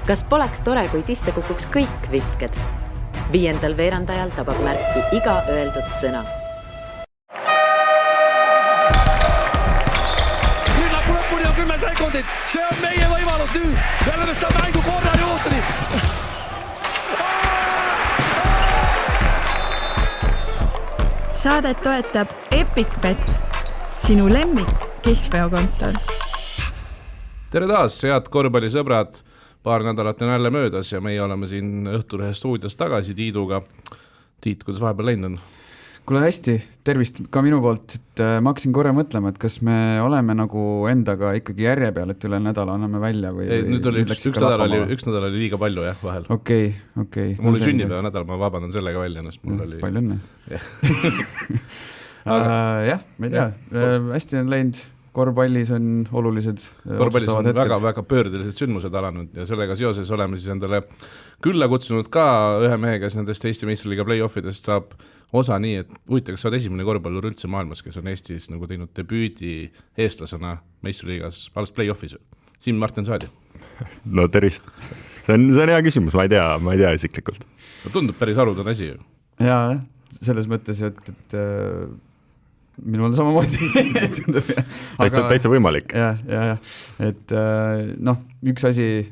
Kas poleks tore, kui sisse kukuks kõik visked? 5. veerandajal tabab märki iga öeldud sõna. Nüüd lõppu lõpuni on 10 sekundit. See on meie võimalus nüüd. Me oleme seda mängu korra juhtuni. Saadet toetab EpicBet, sinu lemmik kihlveokontor. Tere taas, head korvpallisõbrad. Paar nädalat on jälle möödas ja meie oleme siin Õhtulehe stuudios tagasi Tiiduga. Tiit, kuidas vahepeal läinud on? Kuule hästi, tervist ka minu poolt, et ma hakkasin korra mõtlema, et kas me oleme nagu endaga ikkagi järje peal, et üle nädala anname välja või... Ei, nüüd oli üks nädal oli liiga palju jah vahel. Okei. Mul oli sünnipäeva nädal, ma vabandan sellega välja ennast. Palju õnne. Jah, ma ei tea, hästi on läinud. Korvpallis on olulised Korvpallis on väga pöördelised sündmused alanud ja sellega seoses oleme siis endale külla kutsunud ka ühe mehe, kes nendest Eesti meistriliiga play-offidest saab osa nii, et huvitav, kas sa oled esimene korvpallur üldse maailmas, kes on Eestis nagu teinud debüüdi eestlasena meistriliigas alles play-offis. Siim Martin Saadi. No tervist. See on hea küsimus, ma ei tea isiklikult. Tundub päris arudane asi. Jaa, selles mõttes, et minul samamoodi täitsa võimalik. Ja. Et üks asi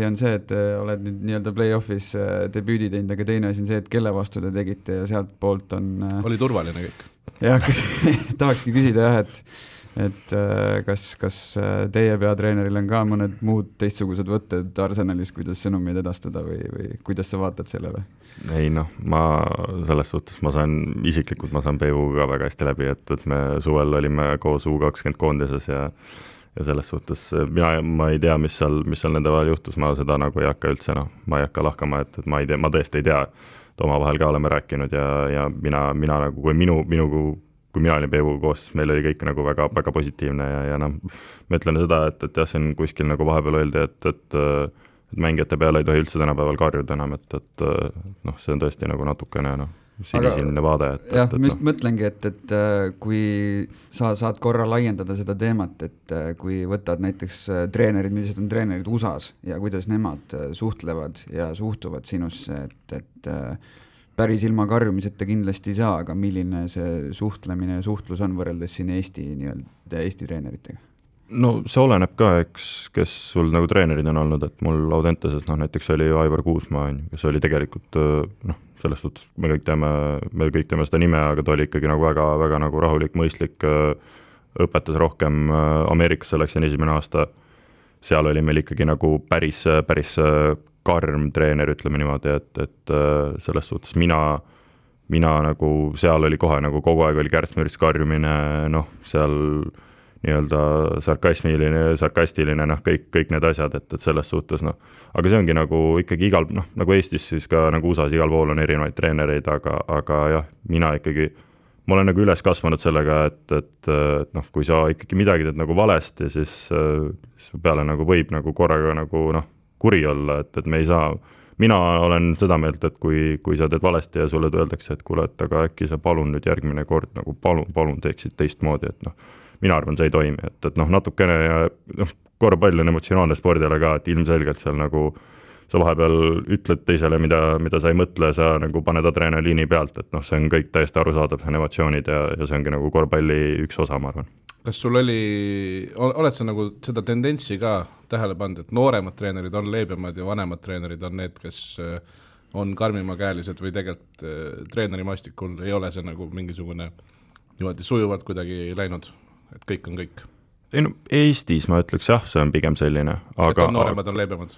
on see, et oled nüüd nii-öelda play-offis debüüdi teinud, aga teine asi on see, et kelle vastu te tegite ja sealt poolt on... Oli turvaline kõik. Jah, tahakski küsida et kas teie peatreeneril on ka mõned muud teistsugused võtted Arsenalis, kuidas sõnumeid edastada või kuidas sa vaatad sellele? Ei ma selles suhtes ma saan Peivuga väga hästi läbi, et me suvel olime koos U20 koondises ja selles suhtes ma ei tea, mis seal nende vahel juhtus, ma seda nagu ei hakka üldse, ma ei hakka lahkama, et ma tõesti ei tea, et oma vahel ka oleme rääkinud ja mina nagu, kui mina olin Peivuga koos, meil oli kõik nagu väga, väga positiivne ja ma ütlen seda, et jah, see on kuskil nagu vahepeal öeldi, et mängijate peale ei tohi üldse tänapäeval karjuda enam, et see on tõesti nagu natukene sinisilmne vaade. Jah, ma just mõtlengi, et kui sa saad korra laiendada seda teemat, et kui võtad näiteks treenerid, millised on treenerid USA-s ja kuidas nemad suhtlevad ja suhtuvad sinusse, et päris ilma karjumiseta kindlasti ei saa, aga milline see suhtlemine ja suhtlus on võrreldes siin Eesti treeneritega? No see oleneb ka, kes sul nagu treenerid on olnud, et mul Audenteses näiteks oli ju Aivar Kuusmaa, kes oli tegelikult, selles suhtes me kõik teame seda nime, aga ta oli ikkagi nagu väga, väga nagu rahulik, mõistlik, õpetas rohkem, Ameerikasse läksin esimene aasta, seal oli meil ikkagi nagu päris karm treener, ütleme niimoodi, et selles suhtes mina nagu, seal oli kohe nagu kogu aeg oli Kärtsmüürits karjumine, seal nii-öelda sarkastiline, kõik need asjad, et selles suhtes, aga see ongi nagu ikkagi nagu Eestis siis ka nagu USA-s igal pool on erinevaid treenereid, aga jah, ma olen nagu üles kasvanud sellega, et kui sa ikkagi midagi teed nagu valesti, siis peale nagu võib nagu korraga nagu kuri olla, et me ei saa, mina olen seda meelt, et kui sa teed valesti ja sulle öeldakse, et kuule, et aga äkki sa palun nüüd järgmine kord nagu palun teeksid teistmoodi, et mina arvan, see ei toimi, et natukene ja korvpall on emotsionaalne spordile ka, et ilmselgelt seal nagu sa vahepeal ütled teisele, mida sa ei mõtle, sa nagu paned adrenaliini pealt, et see on kõik täiesti arusaadav, see on emotsioonid ja see ongi nagu korvpalli üks osa, ma arvan. Kas sul oled sa nagu seda tendentsi ka tähele pannud, et nooremad treenerid on leebemad ja vanemad treenerid on need, kes on karmimakäelised või tegelikult treenerimaastikul ei ole see nagu mingisugune niimoodi sujuvalt kuidagi läinud, et kõik on kõik? Ei Eestis ma ütleks jah, see on pigem selline. Et on nooremad on leebemad?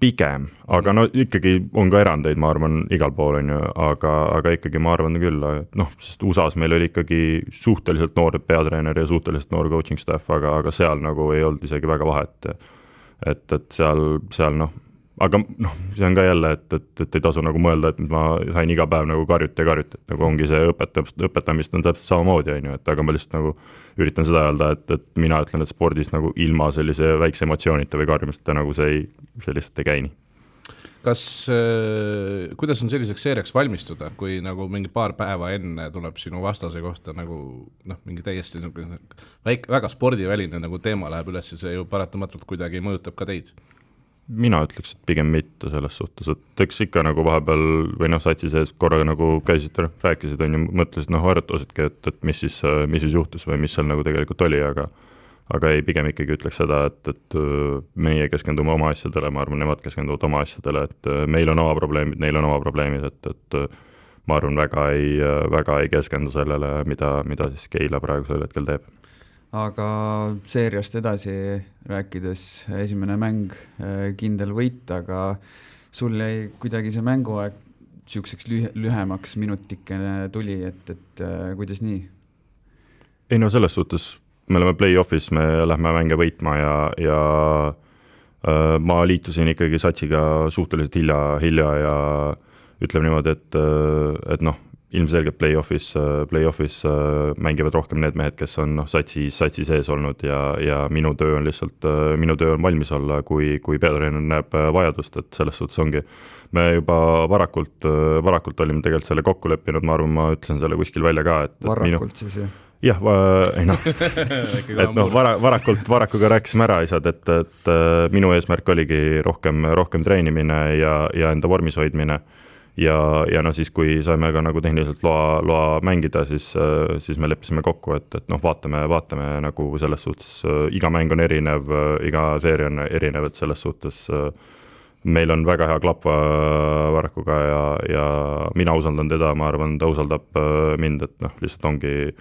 Pigem, aga ikkagi on ka erandeid, ma arvan, igal pool on ju, aga ikkagi ma arvan küll, sest USA-s meil oli ikkagi suhteliselt noor peatreener ja suhteliselt noor coaching staff, aga seal nagu ei olnud isegi väga vahet, et seal aga see on ka jälle, et ei tasu nagu mõelda, et ma sain iga päev nagu karjut, et nagu ongi see õpetamist on täpselt samamoodi, et aga ma lihtsalt nagu üritan seda öelda, et mina ütlen, et spordis nagu ilma sellise väikse emotsioonita või karjumista nagu see lihtsalt ei käi nii. Kuidas on selliseks seeriaks valmistuda, kui nagu mingi paar päeva enne tuleb sinu vastase kohta nagu mingi täiesti väga spordiväline nagu teema läheb üles ja see ju paratamatult kuidagi mõjutab ka teid? mina ütleks, et pigem mitte selles suhtes, et eks ikka nagu vahepeal või satsi sees korraga nagu käisid, rääkisid, on ju, mõtlesid harjutusidki, et mis siis juhtus või mis seal nagu tegelikult oli, aga ei, pigem ikkagi ütleks seda, et meie keskendume oma asjadele, ma arvan, nemad keskenduvad oma asjadele, et meil on oma probleemid, neil on oma probleemid, et ma arvan, väga ei keskendu sellele, mida siis Keila praegusel hetkel teeb. Aga seeriast edasi rääkides, esimene mäng kindel võit, aga sul jäi kuidagi see mänguaeg siukseks lühemaks, minutikene tuli, et kuidas nii? Ei no selles suhtes, me oleme play-offis, me lähme mänge võitma ja ma liitusin ikkagi satsiga suhteliselt hilja ja ütleme niimoodi, et ilmselgelt play-offis mängivad rohkem need mehed, kes on satsi sees olnud ja minu töö on valmis olla, kui peatreener näeb vajadust, et selles suhtes ongi. Me juba varakult olime tegelikult selle kokku leppinud, ma arvan, ma ütlen selle kuskil välja ka. Varakult siis jah? Jah, varakuga rääkisime ära isad, et minu eesmärk oligi rohkem treenimine ja enda vormis hoidmine. Ja siis, kui saime ka nagu tehniliselt loa mängida, siis me leppisime kokku, et vaatame nagu selles suhtes, iga mäng on erinev, iga seeria on erinev, et selles suhtes meil on väga hea klapp Varakuga ja mina usaldan teda, ma arvan, ta usaldab mind, et lihtsalt ongi,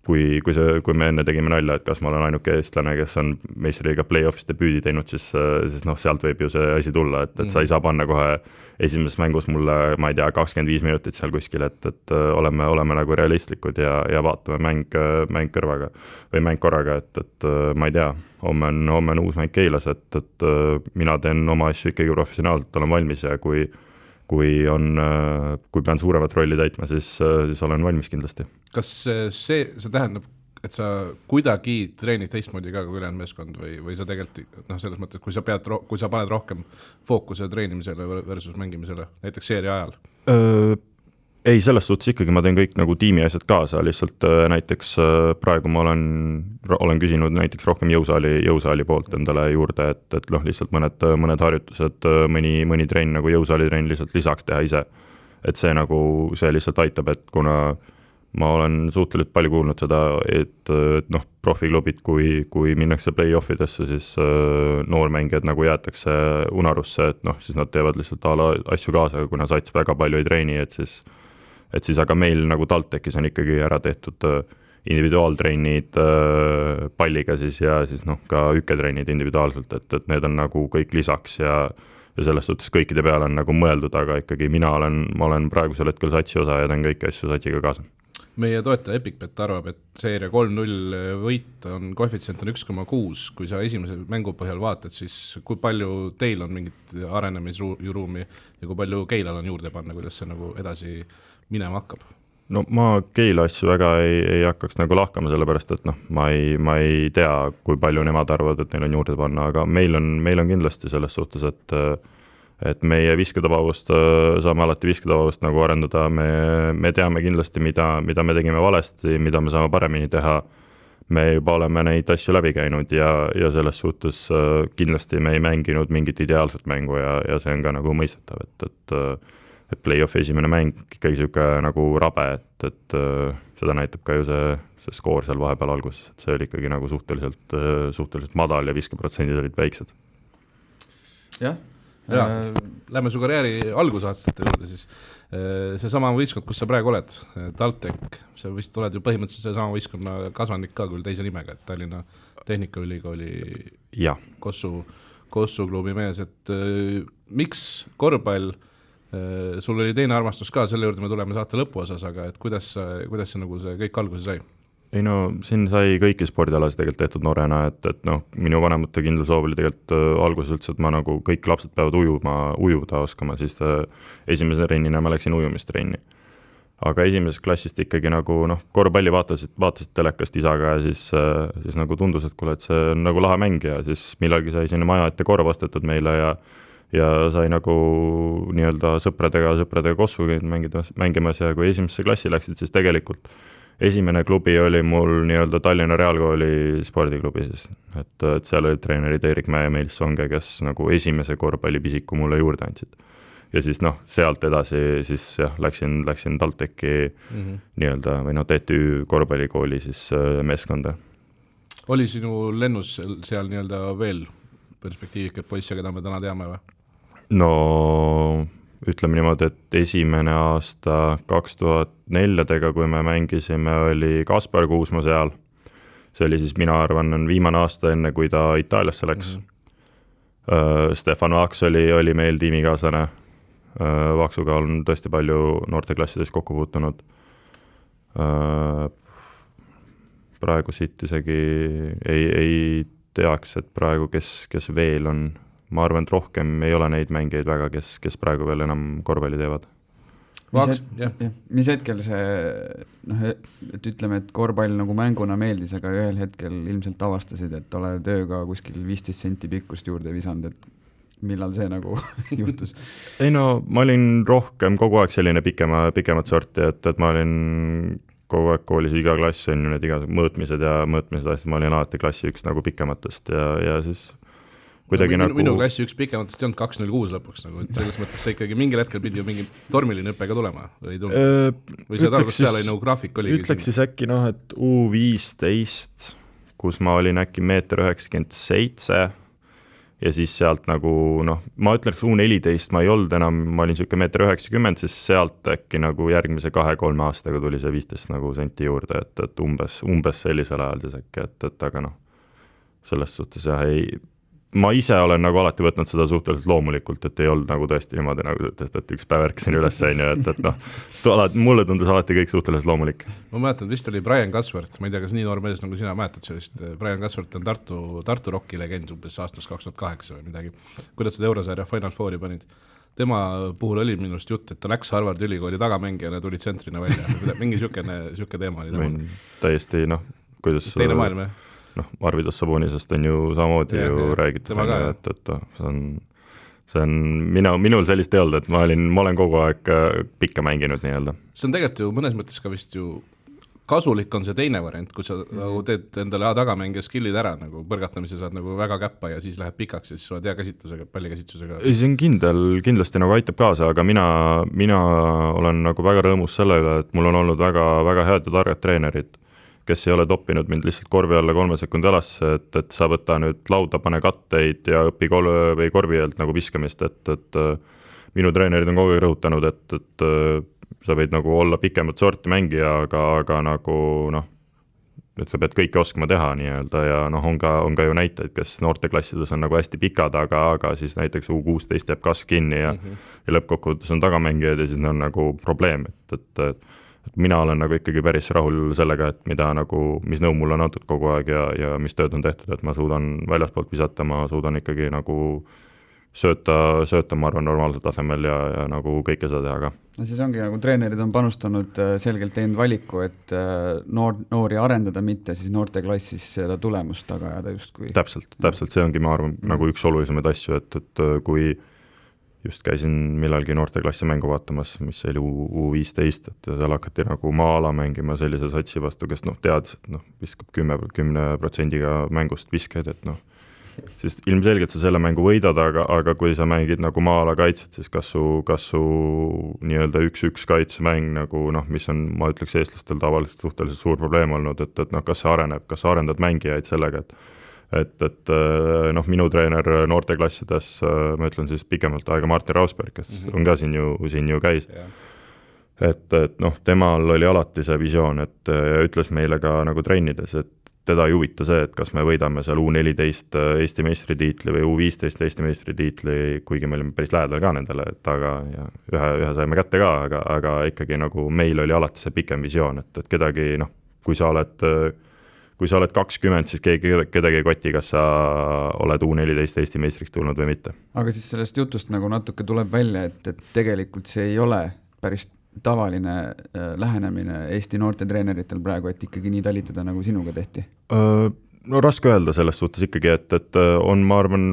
kui me enne tegime nalja, et kas ma olen ainuke eestlane, kes on meistriliiga play-offis debüüdi teinud, siis sealt võib ju see asi tulla, et sa ei saa panna kohe esimeses mängus mulle, ma ei tea, 25 minutit seal kuskil, et oleme nagu realistlikud ja vaatame mäng kõrvaga või mäng korraga, et ma ei tea, homme on uus mäng Keilas, et mina teen oma asju ikkagi professionaalselt, olen valmis ja kui pean suuremat rolli täitma, siis olen valmis kindlasti. Kas see tähendab, et sa kuidagi treenid teistmoodi ka kui ülejäänud meeskond või sa tegelikult, selles mõttes, kui sa paned rohkem fookuse treenimisele versus mängimisele, näiteks seeria ajal? Ei, selles suhtes ikkagi ma teen kõik nagu tiimi asjad kaasa, lihtsalt näiteks praegu ma olen küsinud näiteks rohkem jõusaali poolt endale juurde, et lihtsalt mõned harjutused, mõni trenn nagu jõusaali trenn lihtsalt lisaks teha ise. Et see lihtsalt aitab, et kuna ma olen suhteliselt palju kuulnud seda, et profiklubid, kui minnakse play-offidesse, siis noormängijad nagu jäetakse unarusse, et siis nad teevad lihtsalt asju kaasa, kuna sats väga palju ei treeni, et siis aga meil nagu TalTechis on ikkagi ära tehtud individuaaltrennid palliga siis ja siis ka üketrennid individuaalselt, et need on nagu kõik lisaks ja selles suhtes kõikide peale on nagu mõeldud, aga ikkagi ma olen praegusel hetkel satsi osa ja teen kõiki asju satsiga kaasa. Meie toetaja EpicBet arvab, et seeria 3-0 võit on koefitsient on 1,6. Kui sa esimese mängu põhjal vaatad, siis kui palju teil on mingit arenemisruumi ja kui palju Keilal on juurde panna, kuidas see nagu edasi minema hakkab? No ma Keila asju väga ei hakkaks nagu lahkama, sellepärast, et ma ei tea, kui palju nemad arvavad, et neil on juurde panna, aga meil on kindlasti selles suhtes, et meie visketabavust saame alati visketabavust nagu arendada, me teame kindlasti, mida me tegime valesti, mida me saame paremini teha, me juba oleme neid asju läbi käinud ja selles suhtes kindlasti me ei mänginud mingit ideaalset mängu ja see on ka nagu mõistetav, et play-off esimene mäng ikkagi siuke nagu rabe, et seda näitab ka ju see skoor seal vahepeal alguses, et see oli ikkagi nagu suhteliselt madal ja viskeprotsendid olid väiksed. Jah. Lähme su karjääri algusaastate juurde siis. See sama võistkond, kus sa praegu oled, TalTech, sa vist oled ju põhimõtteliselt see sama võistkonna kasvanik ka küll teise nimega, et Tallinna Tehnikaülikooli Kossu klubi mees, et miks korvpall, sul oli teine armastus ka, selle juurde me tuleme saate lõpuosas, aga et kuidas see nagu see kõik alguse sai? Ei no, siin sai kõiki spordialasid tegelikult tehtud noorena, et minu vanemate kindel soov oli tegelikult alguses üldse, et ma nagu kõik lapsed peavad ujuda oskama, siis esimese trennina ma läksin ujumistrenni. Aga esimesest klassist ikkagi nagu korvpalli vaatasid telekast isaga ja siis nagu tundus, et kuule, et see on nagu lahe mäng ja siis millalgi sai sinna maja ette korra vastetud meile ja sai nagu nii-öelda sõpradega Kossu mängimas ja kui esimesse klassi läksid, siis tegelikult esimene klubi oli mul nii-öelda Tallinna Reaalkooli spordiklubi siis, et seal olid treenerid Erik Mäe ja Meelis Songe, kes nagu esimese korvpallipisiku mulle juurde andsid. Ja siis sealt edasi siis jah, läksin TalTechi nii-öelda või TTÜ korvpallikooli siis meeskonda. Oli sinu lennus seal nii-öelda veel perspektiivikat poisse, keda me täna teame või? No ütleme niimoodi, et esimene aasta 2004, kui me mängisime, oli Kaspar Kuusma seal. See oli siis, mina arvan, on viimane aasta enne, kui ta Itaaliasse läks. Stefan Vaaks oli meil tiimikaaslane. Vaaksuga on tõesti palju noorteklassides kokku puutunud. Praegu siit isegi ei teaks, et praegu kes veel on. Ma arvan, et rohkem ei ole neid mängijaid väga, kes praegu veel enam korvpalli teevad. Mis hetkel see, et ütleme, et korvpall nagu mänguna meeldis, aga ühel hetkel ilmselt avastasid, et oled tööga kuskil 15 senti pikkust juurde visanud, et millal see nagu juhtus? Ei no, ma olin rohkem kogu aeg selline pikemat sorti, et ma olin kogu aeg koolis iga klass on ju need iga mõõtmised asjad, ma olin alati klassi üks nagu pikematest ja siis kuidagi minu klassi üks pikematest ei olnud 206 lõpuks, nagu, et selles mõttes see ikkagi mingil hetkel pidi ju mingi tormiline õppega tulema või see targus seal oli nagu graafik oligi? Ütleks siis äkki et U15, kus ma olin äkki 1,97 ja siis sealt nagu ma ütleks U14 ma ei olnud enam, ma olin siuke 1,90, siis sealt äkki nagu järgmise 2-3 aastaga tuli see 15 nagu senti juurde, et umbes sellisel ajal siis äkki, et aga selles suhtes jah, ma ise olen nagu alati võtnud seda suhteliselt loomulikult, et ei olnud nagu tõesti niimoodi nagu, et üks päev ärkasin üles sain ja et mulle tundus alati kõik suhteliselt loomulik. Ma mäletan, vist oli Brian Katsvert, ma ei tea, kas nii noor mees nagu sina mäletad sellist, Brian Katsvert on Tartu Rocki legend umbes aastast 2008 või midagi, kuidas seda Eurosarja Final Fouri panid. Tema puhul oli minust jutt, et ta läks Harvard ülikooli tagamängijana, tuli tsentrina välja, mingi siuke teema oli. Täiesti kuidas teine maailm, jah? Arvidas Sabonisest on ju samamoodi ju räägitud, et see on minul sellist ei olnud, et ma olen kogu aeg pikka mänginud nii-öelda. See on tegelikult ju mõnes mõttes ka vist ju kasulik on see teine variant, kui sa nagu teed endale tagamängija skillid ära, nagu põrgatamise saad nagu väga käppa ja siis lähed pikaks ja siis oled hea käsitlusega, pallikäsitlusega. See on kindlasti nagu aitab kaasa, aga mina olen nagu väga rõõmus selle üle, et mul on olnud väga, väga head ja targad treenerid, kes ei ole toppinud mind lihtsalt korvi alla 3 sekundi alasse, et sa võta nüüd lauda, pane katteid ja õpi korvi alt nagu viskamist, et minu treenerid on kogu aeg rõhutanud, et sa võid nagu olla pikemat sorti mängija, aga nagu et sa pead kõike oskama teha nii-öelda ja on ka ju näiteid, kes noorteklassides on nagu hästi pikad, aga siis näiteks U16 jääb kasv kinni ja lõppkokkuvõttes on tagamängijad ja siis on nagu probleem, et mina olen nagu ikkagi päris rahul sellega, et mis nõu mulle on antud kogu aeg ja mis tööd on tehtud, et ma suudan väljaspoolt visata, ma suudan ikkagi nagu sööta ma arvan normaalsel tasemel ja nagu kõike seda teha ka. No siis ongi nagu treenerid on panustanud selgelt teinud valiku, et noori arendada, mitte siis noorteklassis seda tulemust taga ajada justkui. Täpselt, see ongi, ma arvan, nagu üks olulisemaid asju, et kui just käisin millalgi noorteklassi mängu vaatamas, mis oli U15, et seal hakati nagu maa-ala mängima sellise satsi vastu, kes teadis, et viskab 10%-ga mängust viskeid, et siis ilmselgelt sa selle mängu võidad, aga kui sa mängid nagu maa-ala kaitset, siis kas su nii-öelda 1-1 kaitsemäng nagu mis on, ma ütleks, eestlastel tavaliselt suhteliselt suur probleem olnud, et kas see areneb, kas sa arendad mängijaid sellega, et minu treener noorteklassides, ma ütlen siis pikemalt aega Martin Rausberg, kes on ka siin ju käis, et temal oli alati see visioon, et ütles meile ka nagu trennides, et teda ei huvita see, et kas me võidame seal U14 Eesti meistritiitli või U15 Eesti meistritiitli, kuigi me olime päris lähedal ka nendele, et aga ühe saime kätte ka, aga ikkagi nagu meil oli alati see pikem visioon, et kedagi, kui sa oled 20, siis kedagi koti, kas sa oled U14 Eesti meistriks tulnud või mitte. Aga siis sellest jutust nagu natuke tuleb välja, et tegelikult see ei ole päris tavaline lähenemine Eesti noorte treeneritel praegu, et ikkagi nii talitada, nagu sinuga tehti? No raske öelda selles suhtes ikkagi, et on, ma arvan,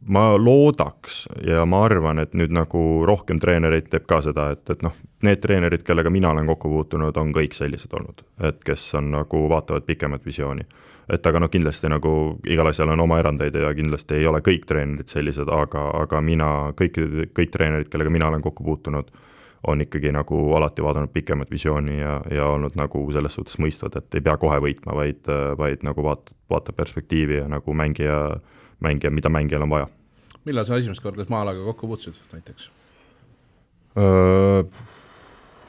ma loodaks ja ma arvan, et nüüd nagu rohkem treenereid teeb ka seda, et noh, need treenerid, kellega mina olen kokku puutunud, on kõik sellised olnud, et kes on nagu vaatavad pikemat visiooni. Et aga noh, kindlasti nagu igal asjal on oma erandeid ja kindlasti ei ole kõik treenerid sellised, aga mina, kõik treenerid, kellega mina olen kokku puutunud, on ikkagi nagu alati vaadanud pikemat visiooni ja olnud nagu selles suhtes mõistvad, et ei pea kohe võitma, vaid nagu vaata perspektiivi ja nagu mängija, mida mängijal on vaja. Millal sa esimest korda Maalaga kokku puutusid näiteks?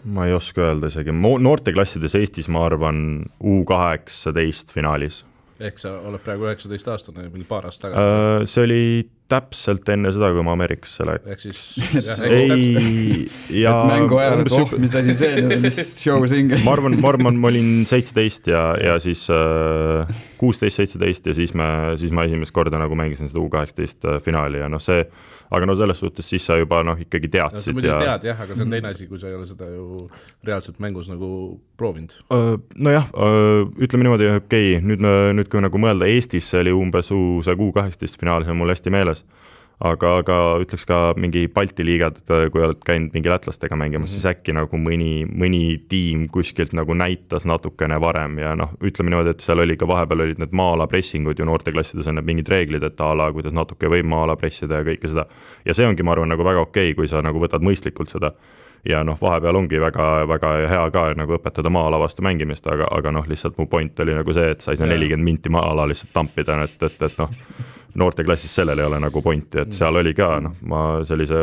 Ma ei oska öelda isegi. Noorteklassides Eestis ma arvan U18 finaalis. Ehk sa oled praegu 19 aastane, mingi paar aastat tagasi? See oli täpselt enne seda, kui ma Ameerikasse läks. Ehk siis... mängu ajal, et mis asi see, mis show singi. Ma arvan, ma olin 17 ja siis 16-17 ja siis ma esimest korda nagu mängisin seda U18 finaali ja noh see, aga no selles suhtes siis sa juba noh ikkagi teadsid. Sa muidugi tead jah, aga see on teine asi, kui sa ei ole seda ju reaalselt mängus nagu proovinud. Nojah, ütleme niimoodi, okei, nüüd kui nagu mõelda Eestis, see oli umbes U18 finaal, see on mul hästi meeles. Aga ütleks ka mingi Balti liigad, kui oled käinud mingi lätlastega mängimas, siis äkki nagu mõni tiim kuskilt nagu näitas natukene varem ja noh, ütleme niimoodi, et seal oli ka vahepeal olid need maa-ala pressingud ju noorteklassides on need mingid reeglid, et ala, kuidas natuke võib maa-ala pressida ja kõike seda. Ja see ongi, ma arvan, nagu väga okei, kui sa nagu võtad mõistlikult seda. Ja noh, vahepeal ongi väga, väga hea ka nagu õpetada maa-ala vastu mängimist, aga noh, lihtsalt mu point oli nagu see, et sa ei saa 40 minti maa-ala lihtsalt tampida, et noh, noorteklassis sellel ei ole nagu pointi, et seal oli ka, noh, ma sellise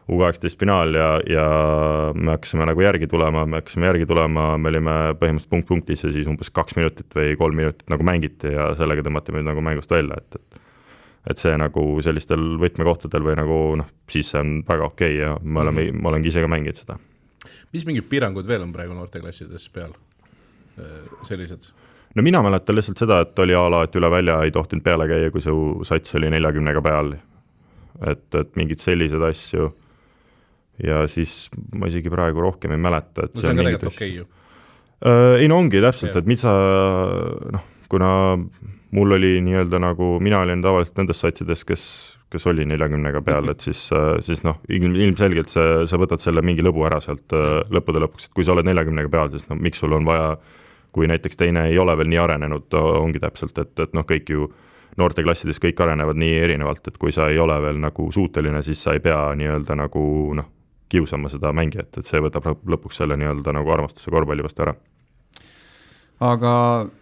U18 finaal ja me hakkasime nagu järgi tulema, me olime põhimõtteliselt punktis ja siis umbes 2 minutit või 3 minutit nagu mängiti ja sellega tõmmati meid nagu mängust välja, et see nagu sellistel võtmekohtadel või nagu noh, siis see on väga okei ja ma olengi ise ka mänginud seda. Mis mingid piirangud veel on praegu noorteklassides peal sellised? No mina mäletan lihtsalt seda, et oli ala, et üle välja ei tohtinud peale käia, kui su sats oli 40 peal. Et mingid sellised asju ja siis ma isegi praegu rohkem ei mäleta. Et no see on ka tegelikult okei ju. Ei no ongi täpselt, et mida noh, kuna mul oli nii-öelda nagu, mina olin tavaliselt nendes satsides, kes oli 40 peal, et siis noh, ilmselgelt sa võtad selle mingi lõbu ära sealt lõppude lõpuks, et kui sa oled 40 peal, siis no, miks sul on vaja kui näiteks teine ei ole veel nii arenenud, ongi täpselt, et noh, kõik ju noorteklassides kõik arenevad nii erinevalt, et kui sa ei ole veel nagu suuteline, siis sa ei pea nii-öelda nagu noh, kiusama seda mängijat, et see võtab lõpuks selle nii-öelda nagu armastuse korvpalli vastu ära. Aga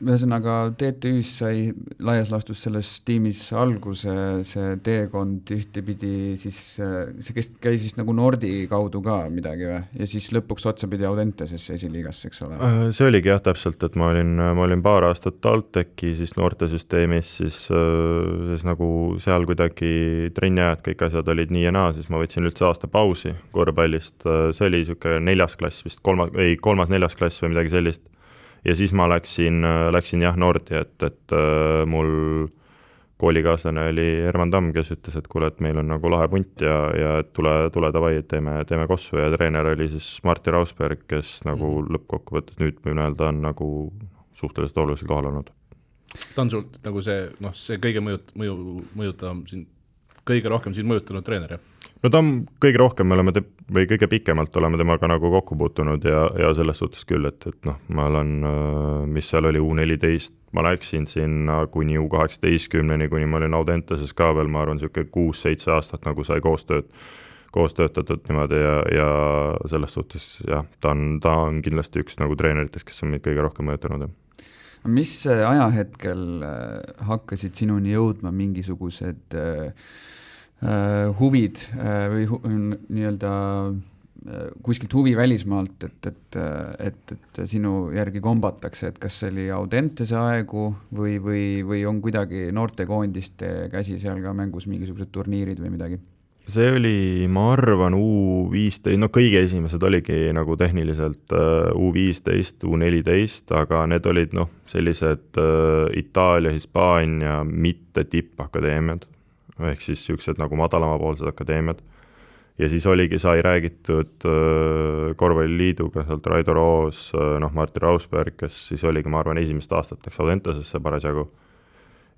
ühesõnaga TTÜ-s sai laias laastus selles tiimis alguse, see teekond ühtepidi siis, see käis siis nagu Nordi kaudu ka midagi või? Ja siis lõpuks otsapidi Audentesesse esiliigasse, eks ole? See oligi jah täpselt, et ma olin paar aastat Alteki siis noortesüsteemis, siis nagu seal kuidagi trenniajad, kõik asjad olid nii ja naa, siis ma võtsin üldse aasta pausi korvpallist, see oli niisugune 4. klass vist, 3.-4. klass või midagi sellist. Ja siis ma läksin jah Nordi, et mul koolikaaslane oli Herman Tamm, kes ütles, et kuule, et meil on nagu lahe punt ja tule davai, et teeme kossu ja treener oli siis Martti Rausberg, kes nagu lõppkokkuvõttes nüüd võin öelda on nagu suhteliselt olulisel kohal olnud. Ta on sult nagu see kõige mõjutavam siin, kõige rohkem siin mõjutanud treener, jah? No ta on kõige rohkem, või kõige pikemalt oleme temaga nagu kokku puutunud ja selles suhtes küll, et noh, ma olen, mis seal oli U14, ma läksin sinna kuni U18-ni, kuni ma olin Audenteses ka veel, ma arvan, 6-7 aastat nagu sai koos töötatud niimoodi ja selles suhtes jah, ta on kindlasti üks nagu treeneritest, kes on meid kõige rohkem mõjutanud. Mis ajahetkel hakkasid sinuni jõudma mingisugused huvid või nii-öelda kuskilt huvi välismaalt, et sinu järgi kombatakse, et kas see oli Audentese aegu või on kuidagi noortekoondiste käsi seal ka mängus mingisugused turniirid või midagi? See oli, ma arvan, U15, no kõige esimesed oligi nagu tehniliselt U15, U14, aga need olid sellised Itaalia, Hispaania mitte tippakadeemiad, ehk siis siuksed nagu madalamapoolsed akadeemiad. Ja siis sai räägitud korvpalliliiduga, sealt Raido Roos, Martti Rausberg, kes siis oligi, ma arvan, esimest aastat läks Audentesesse parasjagu.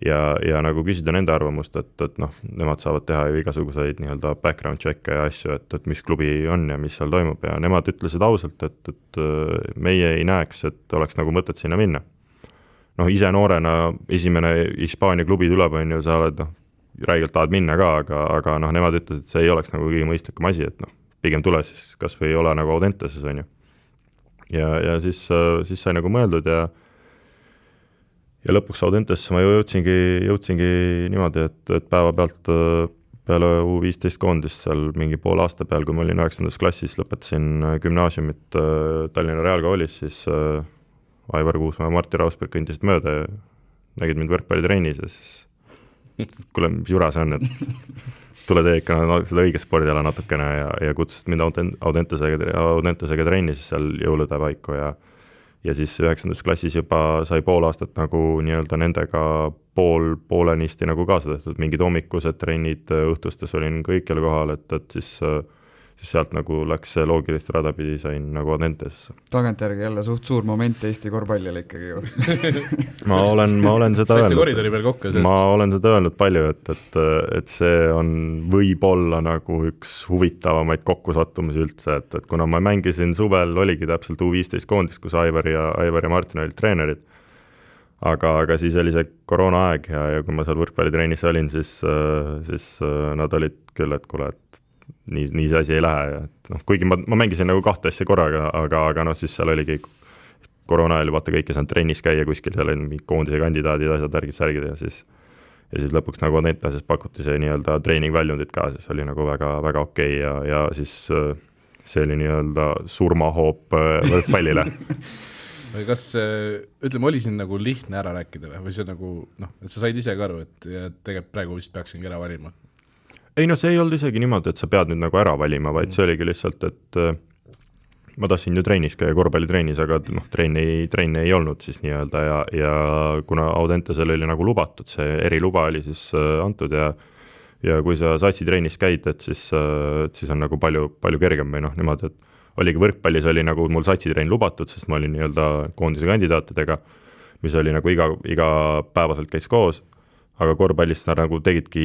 ja nagu küsida nende arvamust, et noh, nemad saavad teha ju igasuguseid nii-öelda background check'e ja asju, et mis klubi on ja mis seal toimub ja nemad ütlesid ausalt, et meie ei näeks, et oleks nagu mõtet sinna minna. Noh, ise noorena esimene Hispaania klubi tuleb, on ju, sa oled, noh, räigelt tahad minna ka, aga noh, nemad ütlesid, et see ei oleks nagu kõige mõistlikum asi, et noh, pigem tule siis kas või ei ole nagu Audenteses, on ju. Ja siis sai nagu mõeldud ja lõpuks Audentesse ma jõudsingi niimoodi, et päeva pealt peale U15 koondist seal mingi pool aasta peal, kui ma olin 9. klassis, lõpetasin gümnaasiumit Tallinna Reaalkoolis, siis Aivar Kuusmaa ja Martti Rausberg kõndisid mööda ja nägid mind võrkpallitrennis ja siis kuule, mis jura see on, et tule tee ikka seda õige spordiala natukene ja kutsusid mind Audentesega trenni siis seal jõulude paiku ja siis 9. klassis juba sai pool aastat nagu nii-öelda nendega poolenisti nagu kaasa tehtud, mingid hommikused trennid, õhtustes olin kõikjal kohal, et siis sealt nagu läks loogilist rada pidi, sain nagu Audentesesse. Tagantjärgi jälle suht suur moment Eesti korvpallile ikkagi ju. ma olen seda öelnud. Ma olen seda öelnud palju, et see on võib-olla nagu üks huvitavamaid kokkusattumusi üldse, et kuna ma mängisin suvel, oligi täpselt U15 koondis, kus Aivar ja Martin olid treenerid. Aga siis oli see koroona aeg ja kui ma seal võrkpallitrennis olin, siis nad olid küll, et kuule, et nii see asi ei lähe ja noh, kuigi ma mängisin nagu 2 asja korraga, aga noh, siis seal oligi koroona ajal vaata kõik ei saanud trennis käia kuskil, seal oli koondise kandidaadid, asjad, särgid ja siis lõpuks nagu Audenteses pakuti see nii-öelda treeningväljundit ka, siis oli nagu väga, väga okei ja siis see oli nii-öelda surmahoop võrkpallile. Või kas, ütleme, oli siin nagu lihtne ära rääkida või see nagu, noh, et sa said ise ka aru, et tegelikult praegu vist peaksingi ära valima? Ei no see ei olnud isegi niimoodi, et sa pead nüüd nagu ära valima, vaid see oligi lihtsalt, et ma tahtsin ju trennis käia, korvpallitrennis, aga noh, trenni ei olnud siis nii-öelda ja kuna Audentesel oli nagu lubatud, see eriluba oli siis antud ja kui sa satsitrennis käid, et siis on nagu palju kergem või noh, niimoodi, et oligi võrkpallis oli nagu mul satsitrenn lubatud, sest ma olin nii-öelda koondise kandidaatidega, mis oli nagu iga päevaselt käis koos, aga korvpallist nad nagu tegidki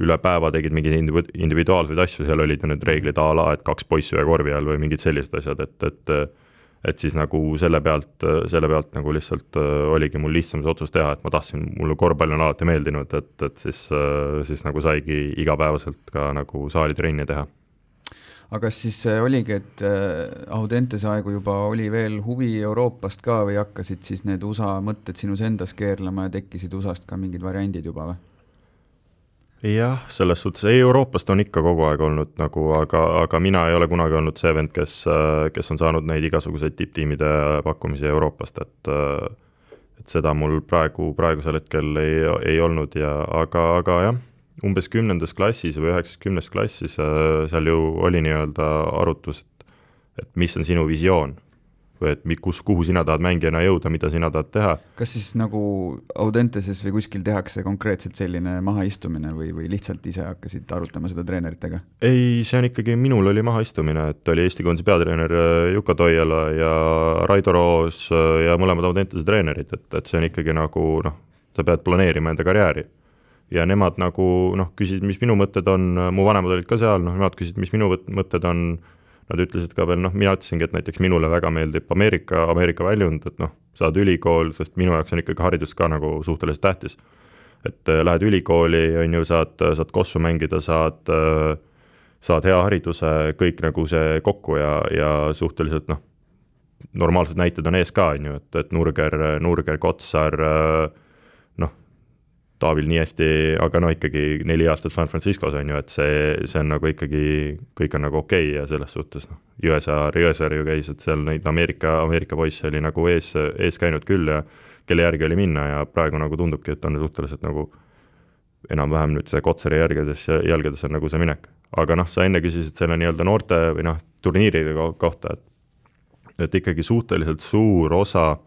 üle päeva, tegid mingeid individuaalseid asju, seal olid ju need reeglid a la, et 2 poissi ühe korvi all või mingid sellised asjad, et siis nagu selle pealt nagu lihtsalt oligi mul lihtsam see otsus teha, et ma tahtsin, mulle korvpall on alati meeldinud, et siis nagu saigi igapäevaselt ka nagu saalitrenni teha. Aga siis oligi, et Audentese aegu juba oli veel huvi Euroopast ka või hakkasid siis need USA mõtted sinus endas keerlema ja tekkisid USAst ka mingid variandid juba või? Jah, selles suhtes Euroopast on ikka kogu aeg olnud nagu, aga mina ei ole kunagi olnud see vend, kes on saanud neid igasuguseid tipptiimide pakkumisi Euroopast, et seda mul praegusel hetkel ei olnud aga jah, umbes 10. klassis või 9. klassis seal ju oli nii-öelda arutus, et mis on sinu visioon või et kuhu sina tahad mängijana jõuda, mida sina tahad teha. Kas siis nagu Audenteses või kuskil tehakse konkreetselt selline mahaistumine või lihtsalt ise hakkasid arutama seda treeneritega? Ei, see on ikkagi, minul oli mahaistumine, et oli Eesti koondise peatreener Juka Toiala ja Raido Roos ja mõlemad Audentese treenerid, et see on ikkagi nagu, noh, sa pead planeerima enda karjääri. Ja nemad nagu, noh, küsisid, mis minu mõtted on, mu vanemad olid ka seal, noh, nemad küsisid, mis minu mõtted on, nad ütlesid ka veel, noh, mina ütlesingi, et näiteks minule väga meeldib Ameerika väljund, et noh, saad ülikool, sest minu jaoks on ikkagi haridus ka nagu suhteliselt tähtis. Et lähed ülikooli, on ju, saad kossu mängida, saad hea hariduse, kõik nagu see kokku ja suhteliselt, noh, normaalsed näited on ees ka, on ju, et Nurger, Kotsar, noh, Taavil nii hästi, aga no ikkagi 4 aastat San Franciscos on ju, et see on nagu ikkagi, kõik on nagu okei ja selles suhtes, noh, Jõesaar ju käis, et seal neid Ameerika poisse oli nagu ees käinud küll ja kelle järgi oli minna ja praegu nagu tundubki, et on suhteliselt nagu enam-vähem nüüd see Kotsari jälgedes on nagu see minek. Aga noh, sa enne küsisid selle nii-öelda noorte või noh, turniiride kohta, et ikkagi suhteliselt suur osa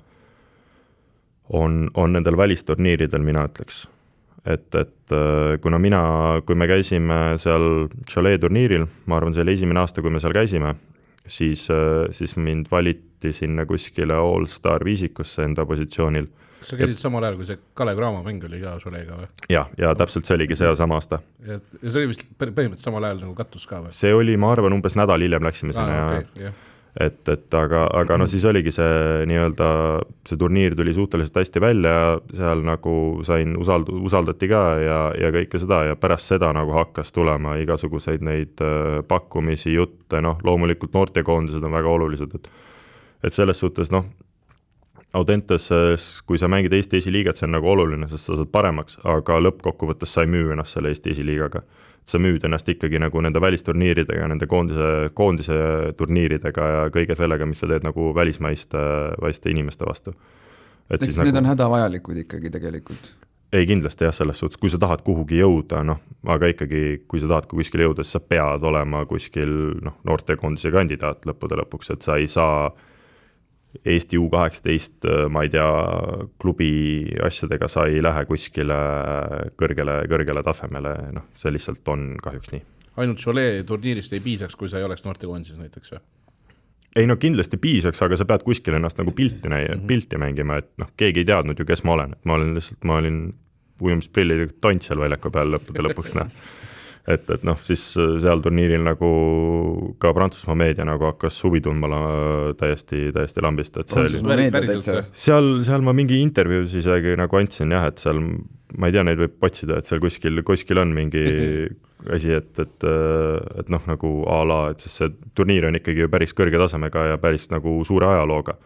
on nendel välisturniiridel, mina ütleks. Et kui me käisime seal Chalet turniiril, ma arvan, see oli esimene aasta, kui me seal käisime, siis mind valiti sinna kuskile All-Star viisikusse enda positsioonil. kas sa käisid samal ajal, kui see Kalev Cramo mäng oli ka Choleega või? ja täpselt see oligi see sama aasta. Ja see oli vist põhimõtteliselt samal ajal nagu kattus ka või? See oli, ma arvan, umbes nädal hiljem läksime sinna okay, aga no siis oligi see nii-öelda, see turniir tuli suhteliselt hästi välja, seal nagu sain usaldati ka ja kõike seda ja pärast seda nagu hakkas tulema igasuguseid neid pakkumisi, jutte, noh, loomulikult noortekoondised on väga olulised, et selles suhtes, noh, Audentes, kui sa mängid Eesti esiliigat, see on nagu oluline, sest sa saad paremaks, aga lõppkokkuvõttes sa ei müü ennast selle Eesti esiliigaga. Sa müüd ennast ikkagi nagu nende välisturniiridega, nende koondise turniiridega ja kõige sellega, mis sa teed nagu välismaiste inimeste vastu. Eks need nagu on hädavajalikud ikkagi tegelikult. Ei, kindlasti jah, selles suhtes, kui sa tahad kuhugi jõuda, noh, aga ikkagi, kui sa tahad kuskil jõuda, siis sa pead olema kuskil noortekoondise kandidaat lõppude lõpuks, et sa ei saa Eesti U18, ma ei tea, klubi asjadega sa ei lähe kuskile kõrgele tasemele, noh, see lihtsalt on kahjuks nii. Ainult Cholet turniirist ei piisaks, kui sa ei oleks noortekoondises näiteks või? Ei, no kindlasti piisaks, aga sa pead kuskil ennast nagu pilti mängima, et noh, keegi ei teadnud ju, kes ma olen, et ma olin ujumisprillid tont seal väljaku peal lõpuks, noh. Et noh, siis seal turniiril nagu ka Prantsusmaa meedia nagu hakkas huvi tundma täiesti lambist, et seal ma mingi intervjuus isegi nagu andsin jah, et seal, ma ei tea, neid võib otsida, et seal kuskil on mingi asi, et noh, nagu a la, et siis see turniir on ikkagi päris kõrge tasemega ja päris nagu suure ajalooga.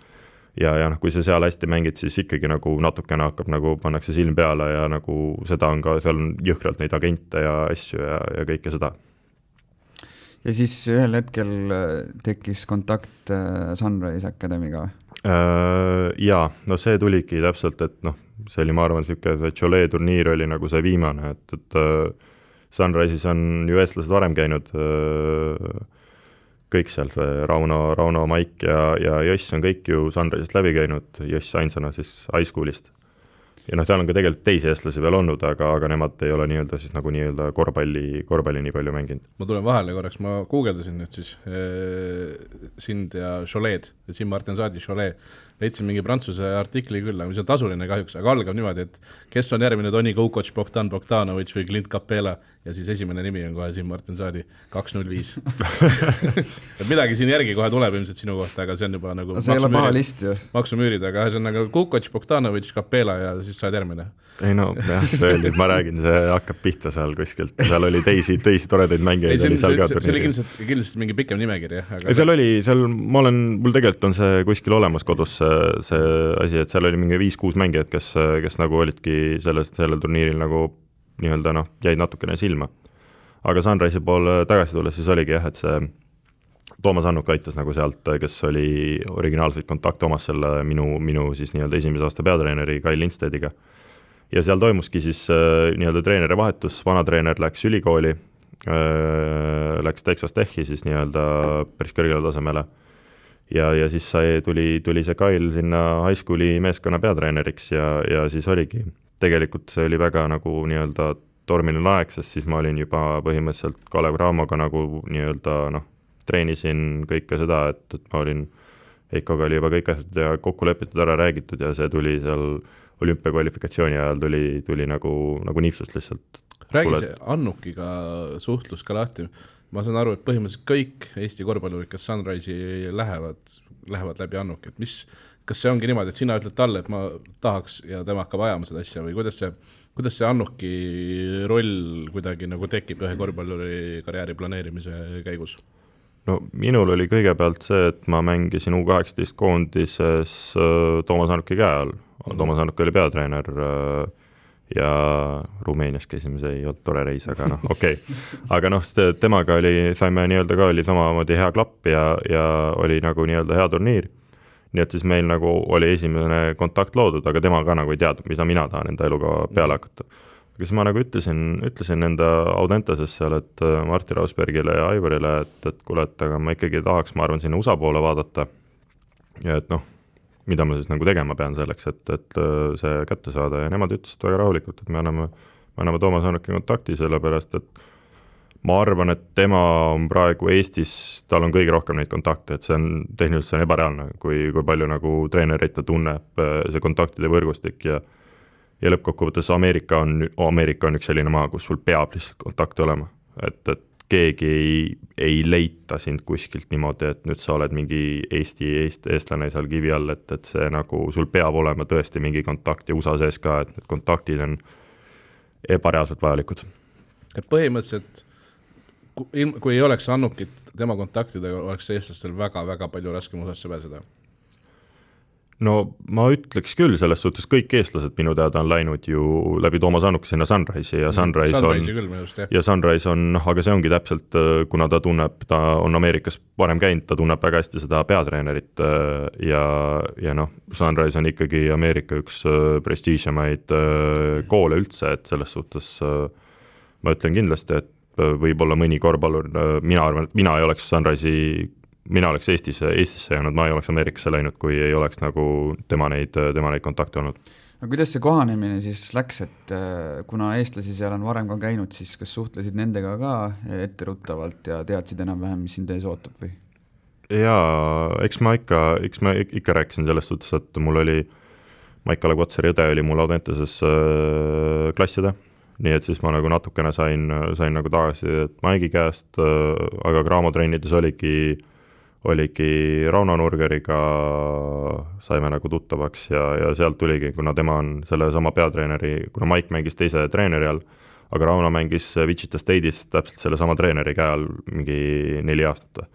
Ja noh, kui sa seal hästi mängid, siis ikkagi nagu natukene hakkab nagu pannakse silm peale ja nagu seda on ka, seal on jõhkralt neid agente ja asju ja kõike seda. Ja siis ühel hetkel tekkis kontakt Sunrise Academy'ga? Jaa, no see tuligi täpselt, et noh, see oli, ma arvan, see Cholet turniir oli nagu see viimane, et Sunrise'is on ju eestlased varem käinud, kõik seal, see Rauno Maik ja Joss on kõik ju Sunrise'ist läbi käinud, Joss ainsana siis high school'ist. Ja noh, seal on ka tegelikult teisi eestlasi veel olnud, aga nemad ei ole nii-öelda siis nagu nii-öelda korvpalli nii palju mänginud. Ma tulen vahele korraks, ma guugeldasin nüüd siis sind ja Cholet, Jim Martensadi Cholet. Leidsin mingi prantsuse artikli küll, mis on tasuline kahjuks, aga algab niimoodi, et kes on järgmine Toni Kukoc, Bogdan Bogdanovic või Clint Capela ja siis esimene nimi on kohe Jim Martensadi 205. Midagi siin järgi kohe tuleb ilmselt sinu kohta, aga see on juba nagu see ei ole paha list ju. Maksumüürid, aga see on nagu Kukoc, Bogdanovic, Capela ja siis saad järgmine. Ei no, jah, see oli, ma räägin, see hakkab pihta seal kuskilt, seal oli teisi toredaid mängijaid. See oli kindlasti mingi pikem nimekiri. Mul tegelikult on see kuskil olemas kodus see asi, et seal oli mingi 5-6 mängijad, kes nagu olidki sellel turniiril nagu nii-öelda noh, jäid natukene silma. Aga Sunrise'i poole tagasi tulles siis oligi jah, et see Toomas Annuk aitas nagu sealt, kes oli originaalselt kontakt omas selle minu siis nii-öelda esimese aasta peatreeneri Kai Lindstediga. Ja seal toimuski siis nii-öelda treeneri vahetus, vana treener läks ülikooli, läks Texas Techi siis nii-öelda päris kõrgele tasemele ja siis tuli see Kail sinna high school'i meeskonna peatreeneriks ja siis oligi, tegelikult see oli väga nagu nii-öelda tormiline aeg, sest siis ma olin juba põhimõtteliselt Kalev Cramoga nagu nii-öelda noh, treenisin kõike seda, et ma olin Eikoga oli juba kõik asjad ja kokku lepitud ära räägitud ja see tuli seal olümpiakvalifikatsiooni ajal tuli nagu nipsust lihtsalt. Räägi see Annukiga suhtlus ka lahti. Ma saan aru, et põhimõtteliselt kõik Eesti korvpallurid, kes Sunrise'i lähevad läbi Annuk. Et kas see ongi niimoodi, et sina ütled talle, et ma tahaks ja tema hakkab ajama seda asja või kuidas see Annuki roll kuidagi nagu tekib ühe korvpalluri karjääri planeerimise käigus? No minul oli kõigepealt see, et ma mängisin U18 koondises Toomas Annuki käe all. Toomas Annuk oli peatreener ja Rumeenias käisime, see ei olnud tore reis, aga noh, okei. Aga noh, temaga saime nii-öelda ka oli samamoodi hea klapp ja oli nagu nii-öelda hea turniir. Nii et siis meil nagu oli esimene kontakt loodud, aga tema ka nagu ei teadnud, mida mina tahan enda eluga peale hakata. Aga siis ma nagu ütlesin enda Audenteses seal, et Martti Rausbergile ja Aivarile, et kuule, et aga ma ikkagi tahaks, ma arvan, sinna USA poole vaadata ja et noh, mida ma siis nagu tegema pean selleks, et see kätte saada ja nemad ütlesid väga rahulikult, et me anname Toomas Annuki kontakti sellepärast, et ma arvan, et tema on praegu Eestis, tal on kõige rohkem neid kontakte, et see on tehniliselt see on ebareaalne, kui palju nagu treenereid ta tunneb, see kontaktide võrgustik ja lõppkokkuvõttes Ameerika on üks selline maa, kus sul peab lihtsalt kontakt olema, et keegi ei leita sind kuskilt niimoodi, et nüüd sa oled mingi eestlane seal kivi all, et see nagu, sul peab olema tõesti mingi kontakt ja USA sees ka, et need kontaktid on ebareaalselt vajalikud. Et põhimõtteliselt, kui ei oleks Annukit tema kontaktidega, oleks eestlastel väga-väga palju raskem USAsse pääseda. No ma ütleks küll, selles suhtes kõik eestlased minu teada on läinud ju läbi Toomas Annuk sinna Sunrise'i ja Sunrise on, aga see ongi täpselt, kuna ta on Ameerikas varem käinud, ta tunneb väga hästi seda peatreenerit ja noh, Sunrise on ikkagi Ameerika üks prestiižiamaid koole üldse, et selles suhtes ma ütlen kindlasti, et võib-olla mõni korvpallur, mina arvan, et mina oleks Eestisse jäänud, ma ei oleks Ameerikasse läinud, kui ei oleks nagu tema neid kontakte olnud. No kuidas see kohanemine siis läks, et kuna eestlasi seal on varem ka käinud, siis kas suhtlesid nendega ka etteruttavalt ja teadsid enam-vähem, mis sind ees ootab või? Jaa, eks ma ikka rääkisin sellest suhtes, et mul oli Maikala Kotsari õde oli mul Audenteses klasside, nii et siis ma nagu natukene sain nagu tagasi, et Maigi käest, aga Graamo trennides oligi Rauno Nurgeriga saime nagu tuttavaks ja sealt tuligi, kuna tema on selle sama peatreeneri, kuna Maik mängis teise treeneri all, aga Rauno mängis Wichita State'is täpselt selle sama treeneri käe all mingi 4 aastat.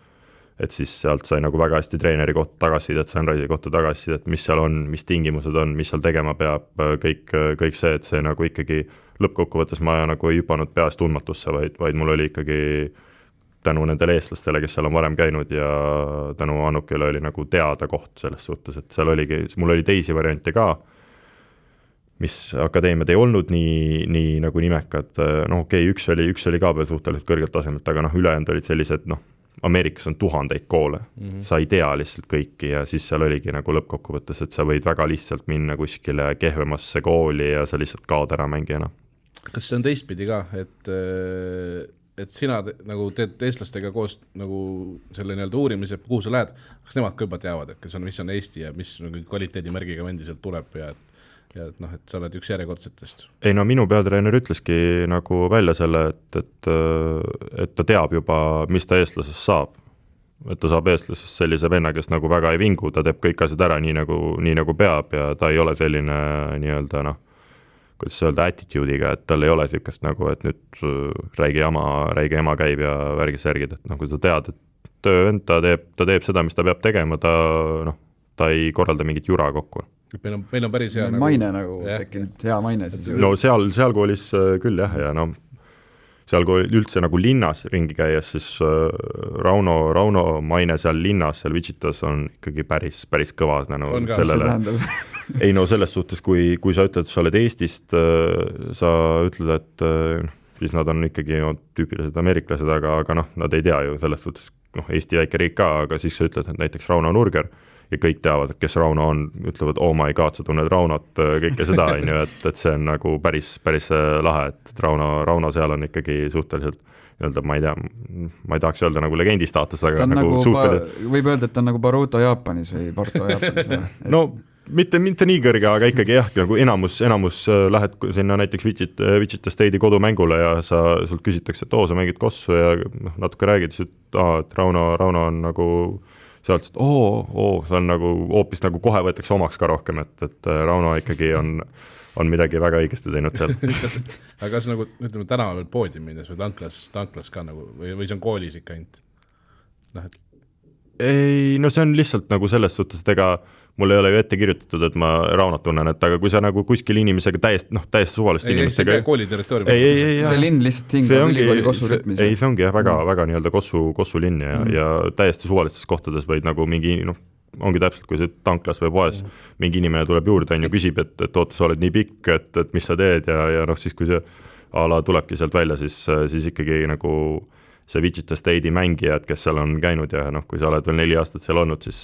Et siis sealt sai nagu väga hästi treeneri kohta tagasisidet, Sunrise'i kohta tagasisidet, mis seal on, mis tingimused on, mis seal tegema peab, kõik see, et see nagu ikkagi lõppkokkuvõttes ma nagu ei hüpanud peast tundmatusse, vaid mul oli ikkagi tänu nendele eestlastele, kes seal on varem käinud ja tänu Annukile oli nagu teada koht selles suhtes, et seal mul oli teisi variante ka, mis akadeemiad ei olnud nii nagu nimekad, üks oli ka veel suhteliselt kõrgelt tasemelt, aga ülejäänud olid sellised, Ameerikas on 1000 koole, sa ei tea lihtsalt kõiki ja siis seal oligi nagu lõppkokkuvõttes, et sa võid väga lihtsalt minna kuskile kehvemasse kooli ja sa lihtsalt kaod ära mängijana. Kas see on teistpidi ka, et sina nagu teed eestlastega koos nagu selle nii-öelda uurimise, kuhu sa lähed, kas nemad ka juba teavad, et mis on Eesti ja mis kvaliteedimärgiga vendi sealt tuleb ja et sa oled üks järjekordsetest? Ei minu peatreener ütleski nagu välja selle, et ta teab juba, mis ta eestlasest saab. Et ta saab eestlasest sellise venna, kes nagu väga ei vingu, ta teeb kõik asjad ära nii nagu peab ja ta ei ole selline nii-öelda kuidas öelda attitude'iga, et tal ei ole sükast nagu, et nüüd räägi ema käib ja värgis särgid, et kui sa tead, et töövend, ta teeb seda, mis ta peab tegema, ta ei korralda mingit jura kokku. Meil on päris hea maine nagu tekkinud, hea maine siis. No seal koolis küll jah, ja seal kui üldse nagu linnas ringi käies, siis Rauno maine seal linnas, seal Wichitas on ikkagi päris kõva sellele. Ei selles suhtes, kui sa ütled, et sa oled Eestist, sa ütled, et siis nad on ikkagi tüüpilised ameeriklased, aga nad ei tea ju selles suhtes, Eesti väike riik ka, aga siis sa ütled, et näiteks Rauno Nurger ja kõik teavad, kes Rauno on, ütlevad, oh my god, sa tunned Raunot, kõike seda, et see on nagu päris lahe, et Rauno seal on ikkagi suhteliselt, ma ei tahaks öelda nagu legendi staatus, aga nagu suhteliselt. Võib öelda, et ta on nagu Baruto Jaapanis või Porto Jaapanis või? No mitte nii kõrge, aga ikkagi jah, nagu enamus lähed sinna näiteks Wichita State'i kodumängule ja sult küsitakse, et sa mängid kossu ja natuke räägid, et Rauno on nagu sealt, et see on nagu hoopis nagu kohe võetakse omaks ka rohkem, et Rauno ikkagi on midagi väga õigesti teinud seal. Aga kas nagu, ütleme, tänaval poodium minnes või tanklas ka nagu, või see on koolis ikka ainult? Ei, see on lihtsalt nagu selles suhtes, et ega mul ei ole ju ette kirjutatud, et ma Raunot tunnen, et aga kui sa nagu kuskil inimesega täiesti suvalist inimestega... Ei, see kooli territoorium. See linn lihtsalt hingab ülikooli kossu rütmis. Ei, see ongi väga nii-öelda kossu linn ja täiesti suvalistes kohtades võid nagu mingi, ongi täpselt, kui see tanklas või poes mingi inimene tuleb juurde ja küsib, et oota, sa oled nii pikk, et mis sa teed ja siis kui see ala tulebki sealt välja, siis ikkagi nagu see Wichita State'i mängijad, kes seal on käinud ja kui sa oled veel 4 aastat seal olnud, siis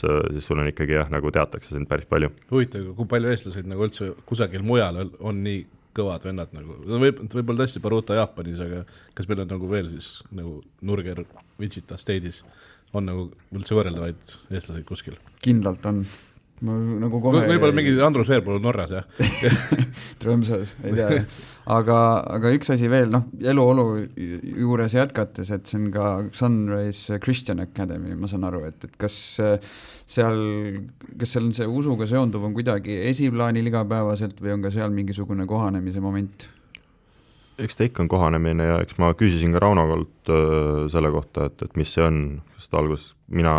sul on ikkagi nagu teatakse sind päris palju. Huvitav, kui palju eestlaseid nagu üldse kusagil mujal on nii kõvad vennad nagu, võib-olla tõesti Baruta Jaapanis, aga kas meil on nagu veel siis nagu Nurger Wichita State'is on nagu üldse võrreldavaid eestlaseid kuskil? Kindlalt on. Ma nagu kohe... Võib-olla mingi Andrus Veerpool Norras, jah? Trõmsas, ei tea. Aga üks asi veel, eluolu juures jätkates, et see on ka Sunrise Christian Academy, ma saan aru, et kas seal on see usuga seonduv on kuidagi esiplaanil igapäevaselt või on ka seal mingisugune kohanemise moment? Eks ta ikka on kohanemine ja eks ma küsisin ka Raunolt selle kohta, et mis see on, sest alguses mina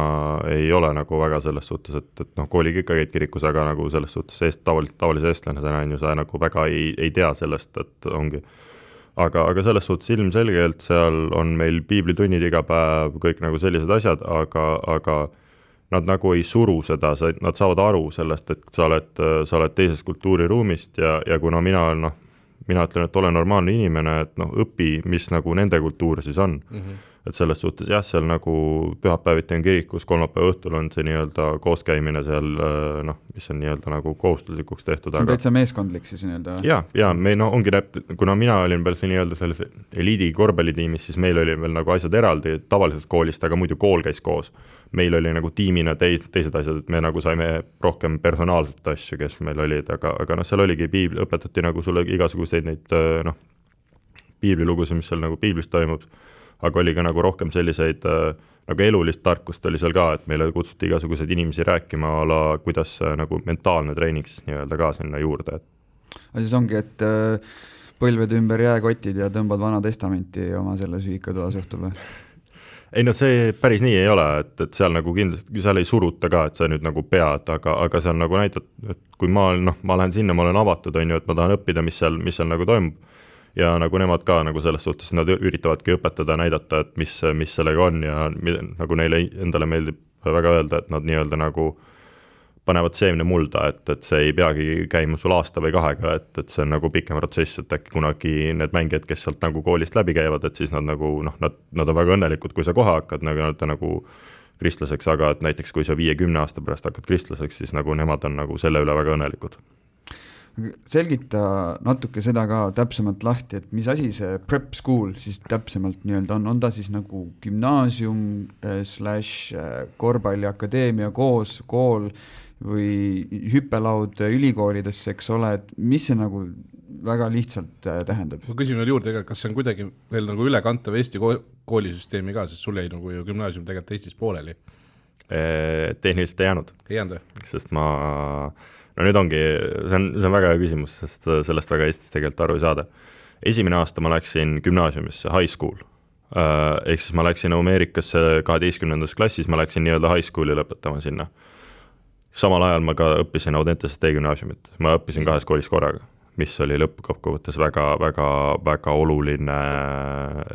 ei ole nagu väga selles suhtes, et kooliga ikka käid kirikus, aga nagu selles suhtes tavalise eestlasena on ju sa nagu väga ei tea sellest, et ongi. Aga selles suhtes ilmselgelt seal on meil piiblitunnid iga päev, kõik nagu sellised asjad, aga nad nagu ei suru seda, nad saavad aru sellest, et sa oled teisest kultuuriruumist ja kuna mina ütlen, et ole normaalne inimene, et õpi, mis nagu nende kultuur siis on. Et selles suhtes jah, seal nagu pühapäeviti on kirikus, kolmapäeva õhtul on see nii-öelda kooskäimine seal, mis on nii-öelda nagu kohustuslikuks tehtud. See on täitsa meeskondlik siis nii-öelda? Ja me ongi kuna mina olin veel see nii-öelda selles eliidi korvpallitiimis, siis meil oli veel nagu asjad eraldi tavalisest koolist, aga muidu kool käis koos. Meil oli nagu tiimina teised asjad, et me nagu saime rohkem personaalset asju, kes meil olid, aga seal oligi õpetati nagu sulle igasuguseid neid piiblilugusid, mis seal nagu piiblis toimub, aga oli ka nagu rohkem selliseid nagu elulist tarkust oli seal ka, et meile kutsuti igasuguseid inimesi rääkima kuidas nagu mentaalne treening siis nii-öelda ka sinna juurde. Aga siis ongi, et põlved ümber jääkotid ja tõmbad Vana Testamenti oma selle sühikatoas õhtul või? Ei see päris nii ei ole, et seal nagu kindlasti, seal ei suruta ka, et sa nüüd nagu pead, aga seal nagu näitad, et kui ma lähen sinna, ma olen avatud, on ju, et ma tahan õppida, mis seal nagu toimub ja nagu nemad ka nagu selles suhtes, nad üritavadki õpetada, näidata, et mis sellega on ja nagu neile endale meeldib väga öelda, et nad nii-öelda nagu panevad seemne mulda, et see ei peagi käima sul aasta või 2, et see on nagu pikem protsess, et äkki kunagi need mängijad, kes sealt nagu koolist läbi käivad, et siis nad nagu, nad on väga õnnelikud, kui sa kohe hakkad nagu kristlaseks, aga et näiteks kui sa 5-10 aasta pärast hakkad kristlaseks, siis nagu nemad on nagu selle üle väga õnnelikud. Selgita natuke seda ka täpsemalt lahti, et mis asi see prep school siis täpsemalt nii-öelda on ta siis nagu gümnaasium / korvpalliakadeemia kool või hüppelaud ülikoolidesse, eks ole, et mis see nagu väga lihtsalt tähendab? Ma küsin veel juurde, kas see on kuidagi veel nagu ülekantav Eesti koolisüsteemi ka, sest sul jäi nagu ju gümnaasium tegelikult Eestis pooleli? Tehniliselt ei jäänud. Ei jäänud? Sest nüüd ongi, see on väga hea küsimus, sest sellest väga Eestis tegelikult aru ei saada. Esimene aasta ma läksin gümnaasiumisse, high school. Ehk siis ma läksin Ameerikasse 12. klassis, ma läksin nii-öelda high schooli lõpetama sinna. Samal ajal ma ka õppisin Audentese gümnaasiumit. Ma õppisin 2 koolis korraga, mis oli lõppkokkuvõttes väga oluline,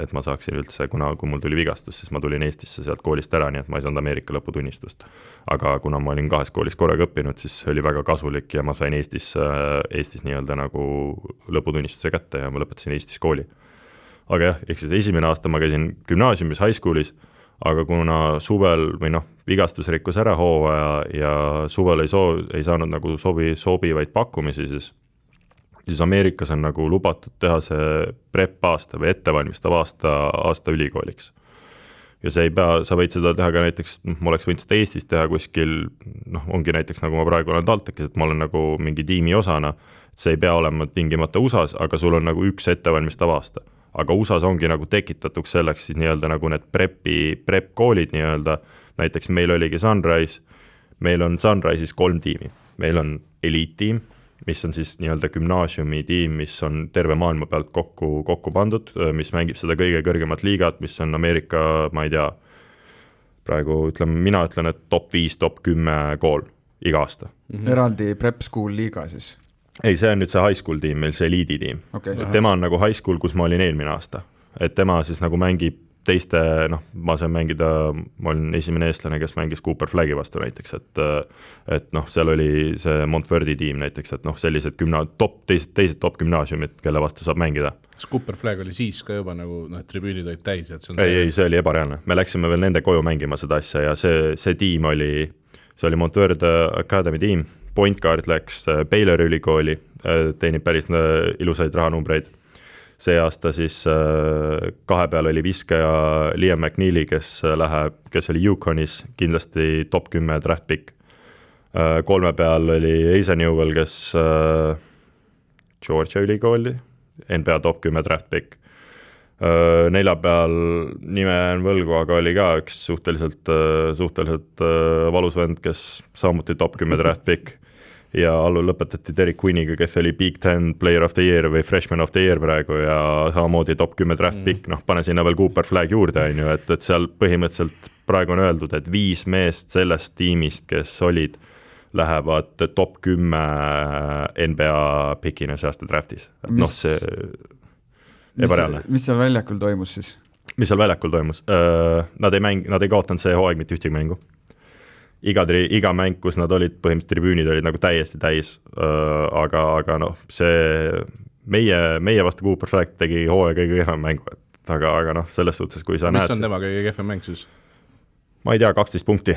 et ma saaksin üldse, kui mul tuli vigastus, siis ma tulin Eestisse sealt koolist ära, nii et ma ei saanud Ameerika lõputunnistust. Aga kuna ma olin 2 koolis korraga õppinud, siis oli väga kasulik ja ma sain Eestis nii-öelda nagu lõputunnistuse kätte ja ma lõpetasin Eestis kooli. Aga jah, ehk siis esimene aasta ma käisin gümnaasiumis, high schoolis, aga kuna suvel või vigastus rikkus ära hooaja ja suvel ei saanud nagu sobivaid pakkumisi, siis Ameerikas on nagu lubatud teha see prep aasta või ettevalmistav aasta ülikooliks. Ja sa võid seda teha ka näiteks, ma oleks võinud seda Eestis teha kuskil, ongi näiteks nagu ma praegu olen TalTechis, et ma olen nagu mingi tiimi osana, et see ei pea olema tingimata USAs, aga sul on nagu üks ettevalmistav aasta. Aga USAs ongi nagu tekitatuks selleks siis nii-öelda nagu need prep koolid nii-öelda, näiteks meil oligi Sunrise, meil on Sunrise'is 3 tiimi, meil on eliittiim, mis on siis nii-öelda gümnaasiumi tiim, mis on terve maailma pealt kokku pandud, mis mängib seda kõige kõrgemat liigat, mis on Ameerika, ma ei tea, praegu mina ütlen, et top 5, top 10 kool iga aasta. Eraldi prep school liiga siis? Ei, see on nüüd see high school tiim, meil see eliidi tiim. Okay. Tema on nagu high school, kus ma olin eelmine aasta. Et tema siis nagu mängib teiste, ma sain mängida, ma olin esimene eestlane, kes mängis Cooper Flagi vastu näiteks, et seal oli see Montverdi tiim näiteks, et sellised teised top gümnaasiumid, kelle vastu saab mängida. Kas Cooper Flag oli siis ka juba nagu tribüünid olid täis? Ei, see oli ebareaalne. Me läksime veel nende koju mängima seda asja ja see tiim oli, see oli Montverdi Academy tiim, point guard läks Baylori ülikooli, teenib päris ilusaid rahanumbreid. See aasta siis 2 peal oli viskaja Liam McNeely, kes oli Yukonis, kindlasti top 10 draft pick. 3 peal oli Aizen Newell, kes Georgia ülikooli, NBA top 10 draft pick. 4 peal nime on võlgu, aga oli ka üks suhteliselt valus vend, kes samuti top 10 draft pick ja allu lõpetati Derek Quinniga, kes oli Big Ten Player of the Year või Freshman of the Year praegu ja samamoodi top 10 draft pick, pane sinna veel Cooper Flag juurde, et seal põhimõtteliselt praegu on öeldud, et 5 meest sellest tiimist, kes olid, lähevad top 10 NBA pikina see aasta draftis. See ebareaalne. Mis seal väljakul toimus siis? Mis seal väljakul toimus? Nad ei kaotanud see hooaeg mitte ühtegi mängu. Iga mäng, kus nad olid, põhimõtteliselt tribüünid olid nagu täiesti täis, aga see meie vastu Cooper Flag tegi hooaeg kõige kehvem mängu, aga selles suhtes, kui sa näed... Mis on tema kõige kehvem mäng siis? Ma ei tea, 12 punkti.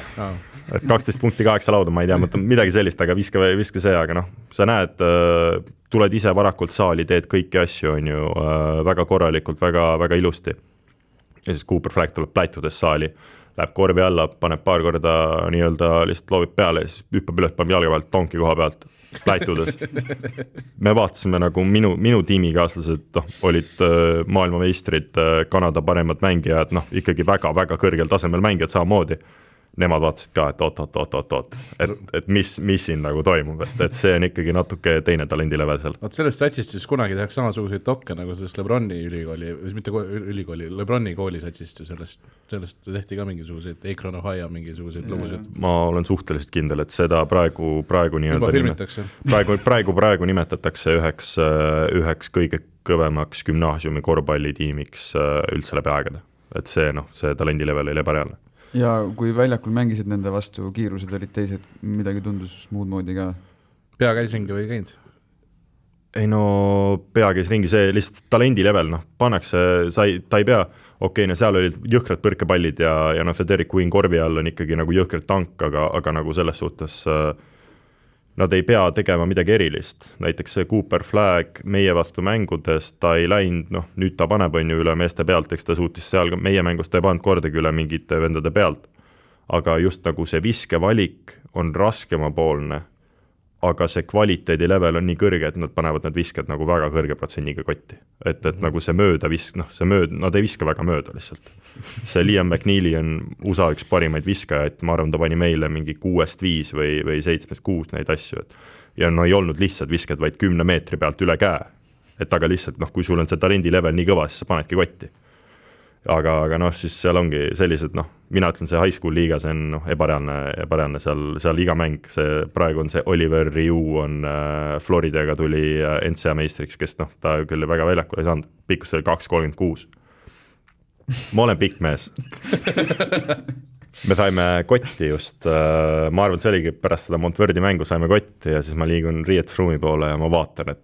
12 punkti 8 lauda, ma ei tea, mõtlen midagi sellist, aga viske see, aga sa näed, tuled ise varakult saali, teed kõiki asju, on ju, väga korralikult, väga ilusti. Ja siis Cooper Flag tuleb pläitudes saali, läheb korvi alla, paneb paar korda nii-öelda lihtsalt loobib peale ja siis hüppab üles, paneb jalga pealt, tonki koha pealt, pläitudes. Me vaatasime nagu minu tiimikaaslased olid maailmameistrid, Kanada paremad mängijad, ikkagi väga kõrgel tasemel mängijad samamoodi. Nemad vaatasid ka, et mis siin nagu toimub, et see on ikkagi natuke teine talendilevel seal. Sellest satsist siis kunagi tehakse samasuguseid dokke nagu sellest Lebroni ülikooli, mitte ülikooli, Lebroni kooli satsist ja sellest tehti ka mingisuguseid Akron Ohio mingisuguseid lugusid. Ma olen suhteliselt kindel, et seda praegu juba filmitakse. Praegu nimetatakse üheks kõige kõvemaks gümnaasiumi korvpallitiimiks üldse läbi aegade. Et see talendilevel oli ebareaalne. Ja kui väljakul mängisid nende vastu, kiirused olid teised, midagi tundus muud moodi ka? Pea käis ringi või käinud? Ei pea käis ringi, see lihtsalt talendilevel, pannakse, ta ei pea, seal olid jõhkrad põrkepallid ja see Derek Quinn korvi all on ikkagi nagu jõhkrad tank, aga nagu selles suhtes nad ei pea tegema midagi erilist. Näiteks see Cooper Flag meie vastu mängudes, ta ei läinud, nüüd ta paneb on ju üle meeste pealt, eks ta suutis seal meie mängust, ta ei pannud kordagi üle mingite vendade pealt. Aga just nagu see viskevalik on raskemapoolne, aga see kvaliteedi level on nii kõrge, et nad panevad need visked nagu väga kõrge protsendiga kotti. Et nagu see mööda nad ei viska väga mööda lihtsalt. See Liam McNeely on USA üks parimaid viskajaid, ma arvan, ta pani meile mingi 6-5 või 7-6 neid asju. Ja ei olnud lihtsalt visked, vaid 10 meetri pealt üle käe. Et aga lihtsalt, kui sul on see talendi level nii kõva, siis sa panedki kotti. Aga siis seal ongi sellised, mina ütlen see high school liiga, see on ebareaalne seal iga mäng, praegu on see Oliver Riu on Floridaga tuli NCAA meistriks, kes ta küll väga väljakul ei saanud, pikkus oli 2.36. Ma olen pikk mees. Me saime kotti just, ma arvan, see oligi pärast seda Montverdi mängu saime kotti ja siis ma liigun riietusruumi poole ja ma vaatan, et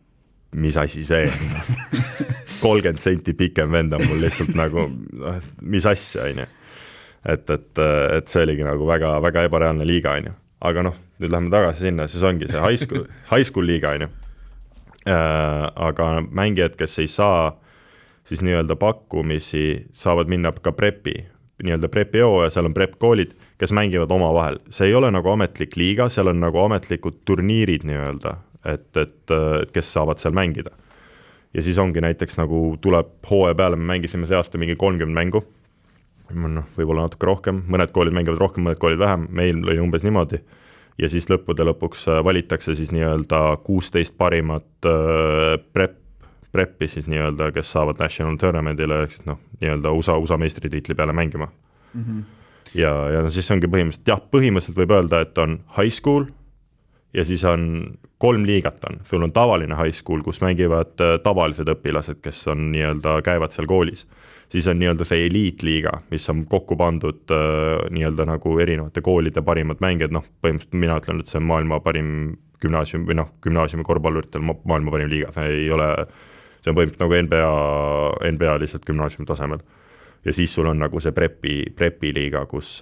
mis asi see on. 30 senti pikem vend on mul lihtsalt nagu, mis asja, on ju. Et see oligi nagu väga ebareaalne liiga, on ju. Aga nüüd lähme tagasi sinna, siis ongi see high school liiga, on ju. Aga mängijad, kes ei saa siis nii-öelda pakkumisi, saavad minna ka nii-öelda prepio ja seal on prep-koolid, kes mängivad oma vahel. See ei ole nagu ametlik liiga, seal on nagu ametlikud turniirid nii-öelda, et kes saavad seal mängida. Ja siis ongi näiteks nagu tuleb hooaja peale, me mängisime see aasta mingi 30 mängu, võib-olla natuke rohkem, mõned koolid mängivad rohkem, mõned koolid vähem, meil oli umbes niimoodi ja siis lõpuks valitakse siis nii-öelda 16 parimat preppi siis nii-öelda, kes saavad national tournamentile, nii-öelda USA meistritiitli peale mängima. Ja siis ongi põhimõtteliselt võib öelda, et on high school ja siis on 3 liigat on. Sul on tavaline high school, kus mängivad tavalised õpilased, kes on nii-öelda käivad seal koolis. Siis on nii-öelda see eliitliiga, mis on kokku pandud nii-öelda nagu erinevate koolide parimad mängijad. Põhimõtteliselt mina ütlen, et see on maailma parim gümnaasium või gümnaasiumi korvpalluritel maailma parim liiga. See on põhimõtteliselt nagu NBA lihtsalt gümnaasiumi tasemel. ja siis sul on nagu see prepi liiga, kus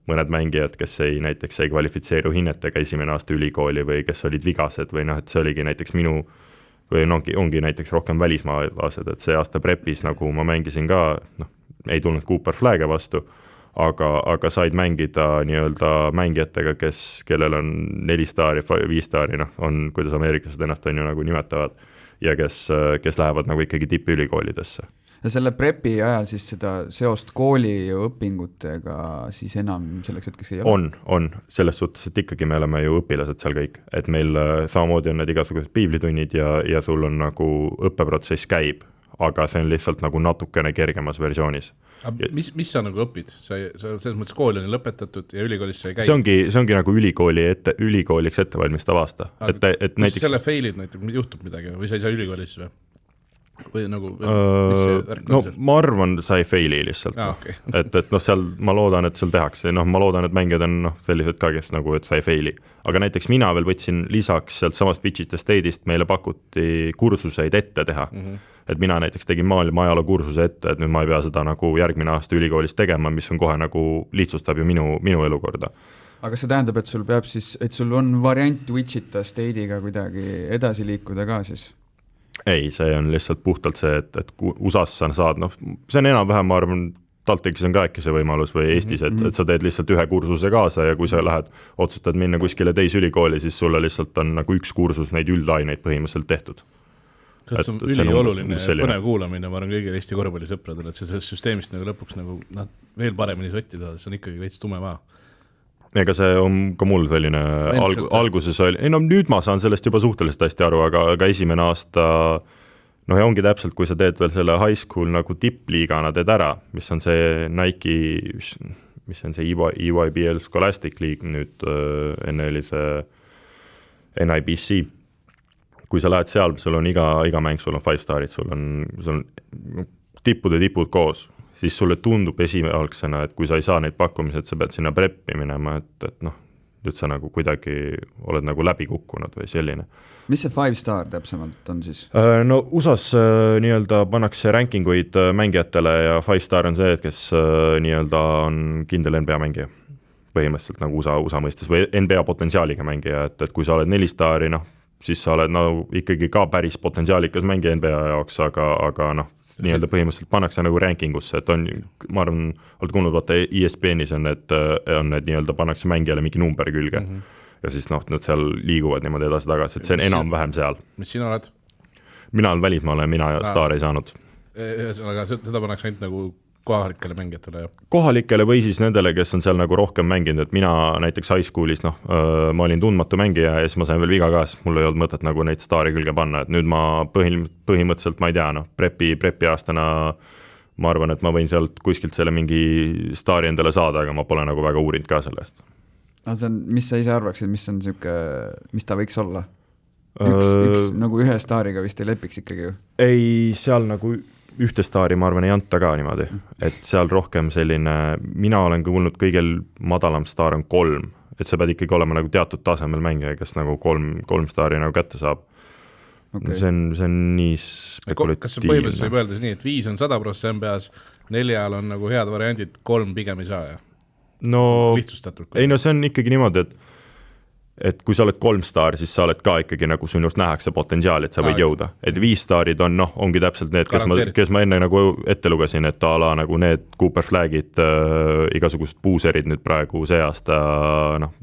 mõned mängijad, kes näiteks ei kvalifitseeru hinnetega esimene aasta ülikooli või kes olid vigased või et see oligi näiteks või ongi näiteks rohkem välismaalased, et see aasta prepis nagu ma mängisin ka, ei tulnud Cooper Flag'e vastu, aga said mängida nii-öelda mängijatega, kellel on 4 staari, 5 staari, on, kuidas ameeriklased ennast on ju nagu nimetavad, ja kes lähevad nagu ikkagi tippülikoolidesse. Ja selle prepi ajal siis seda seost kooli ja õpingutega siis enam selleks hetkeks ei ole? On, selles suhtes, et ikkagi me oleme ju õpilased seal kõik, et meil samamoodi on need igasugused piiblitunnid ja sul on nagu õppeprotsess käib, aga see on lihtsalt nagu natukene kergemas versioonis. Mis sa nagu õpid? Selles mõttes kooli on lõpetatud ja ülikoolis sa ei käi? See ongi nagu ülikooliks ettevalmistav aasta. Et näiteks... selle failid näiteks juhtub midagi või sa ei saa ülikoolis või nagu ma arvan, sa ei faili lihtsalt. Okay. et seal ma loodan, et sul tehakse, ma loodan, et mängijad on sellised ka, kes nagu, et sa ei faili. Aga näiteks mina veel võtsin lisaks sealt samast Wichita State'ist meile pakuti kursuseid ette teha. Et mina näiteks tegin maailma ajaloo kursuse ette, et nüüd ma ei pea seda nagu järgmine aasta ülikoolis tegema, mis on kohe nagu lihtsustab ju minu elukorda. Aga see tähendab, et sul peab siis, et sul on variant Wichita State'iga kuidagi edasi liikuda ka siis? Ei, see on lihtsalt puhtalt see, et USA-s sa saad, see on enam-vähem, ma arvan, TalTechis on ka äkki see võimalus või Eestis, et sa teed lihtsalt ühe kursuse kaasa ja kui sa otsustad minna kuskile teise ülikooli, siis sulle lihtsalt on nagu üks kursus neid üldaineid põhimõtteliselt tehtud. See on ülioluline põnev kuulamine, ma arvan kõigil Eesti korvpallisõpradel, et see sellest süsteemist nagu lõpuks nagu veel paremini sotti saada, see on ikkagi veits tume maa. Ega see on ka mul selline alguses oli, nüüd ma saan sellest juba suhteliselt hästi aru, aga esimene aasta, ja ongi täpselt, kui sa teed veel selle high school nagu tippliigana teed ära, mis on see Nike, mis on see EYBL Scholastic League nüüd, enne oli see NIBC. Kui sa lähed seal, sul on iga mäng, sul on 5 starid, sul on tipud koos, siis sulle tundub esialgsena, et kui sa ei saa neid pakkumisi, et sa pead sinna preppi minema, et nüüd sa nagu kuidagi oled nagu läbi kukkunud või selline. Mis see 5 star täpsemalt on siis? No USAs nii-öelda pannakse rankinguid mängijatele ja 5 star on see, et kes nii-öelda on kindel NBA mängija. Põhimõtteliselt nagu USA mõistes või NBA potentsiaaliga mängija, et kui sa oled 4 staari, siis sa oled ikkagi ka päris potentsiaalikas mängija NBA jaoks, aga nii-öelda põhimõtteliselt pannakse nagu rankingusse, et on, ma arvan, oled kuulnud, vaata ESPNis on need nii-öelda pannakse mängijale mingi number külge ja siis nad seal liiguvad niimoodi edasi-tagasi, et see on enam-vähem seal. Mis sina oled? Mina olen välismaale, mina staar ei saanud. Aga seda pannakse ainult nagu kohalikele mängijatele? Kohalikele või siis nendele, kes on seal nagu rohkem mänginud, et mina näiteks high schoolis, ma olin tundmatu mängija ja siis ma sain veel viga käes, mul ei olnud mõtet nagu neid staari külge panna, et nüüd ma põhimõtteliselt, ma ei tea, prepi aastana ma arvan, et ma võin sealt kuskilt selle mingi staari endale saada, aga ma pole nagu väga uurinud ka sellest. Mis sa ise arvaksid, mis ta võiks olla? Üks nagu ühe staariga vist ei lepiks ikkagi ju? Ei, seal nagu ühte staari, ma arvan, ei anta ka niimoodi, et seal rohkem selline, mina olen kuulnud kõigel madalam staar on 3, et sa pead ikkagi olema nagu teatud tasemel mängija, kes nagu 3 staari nagu kätte saab. Okay. See on nii spekulatiivne. Kas see põhimõtteliselt võib öelda nii, et 5 on 100% NBA-s, 4 on nagu head variandid, 3 pigem ei saa ja? Lihtsustatult. Ei, see on ikkagi niimoodi, et kui sa oled 3 staar, siis sa oled ka ikkagi nagu sinust nähakse potentsiaali, et sa võid jõuda. Et 5 staarid ongi täpselt need, kes ma enne nagu ette lugesin, et ala nagu need Cooper Flag'id, igasugused puuserid nüüd praegu see aasta,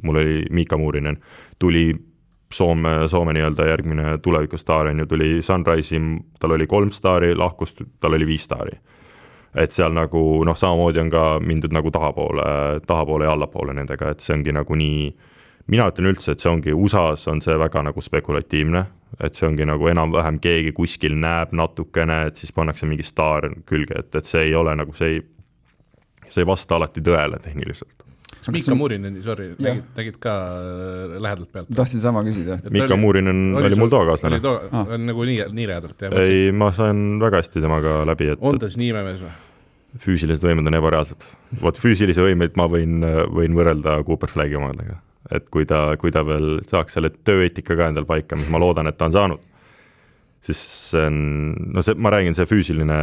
mul oli Miika Muurinen, tuli Soome nii-öelda järgmine tulevikustaar on ju, tuli Sunrise'i, tal oli 3 staari, lahkus, tal oli 5 staari. Et seal nagu, samamoodi on ka mindud nagu tahapoole ja allapoole nendega, et see ongi nagu nii. Mina ütlen üldse, et see ongi USAs on see väga nagu spekulatiivne, et see ongi nagu enam-vähem keegi kuskil näeb natukene, et siis pannakse mingi staar külge, et see ei ole nagu, see ei vasta alati tõele tehniliselt. Miika Muurinen, nägid ka lähedalt pealt? Tahtsin sama küsida. Miika Muurinen oli mul tookaaslane. On nagu nii lähedalt? Ei, ma sain väga hästi temaga läbi. On ta siis nii imemees või? Füüsilised võimed on ebareaalsed. Füüsilise võimeid ma võin võrrelda Cooper Flag'i omadega. Et kui ta veel saaks selle tööeetika ka endal paika, mis ma loodan, et ta on saanud, siis see on, no see, ma räägin, see füüsiline,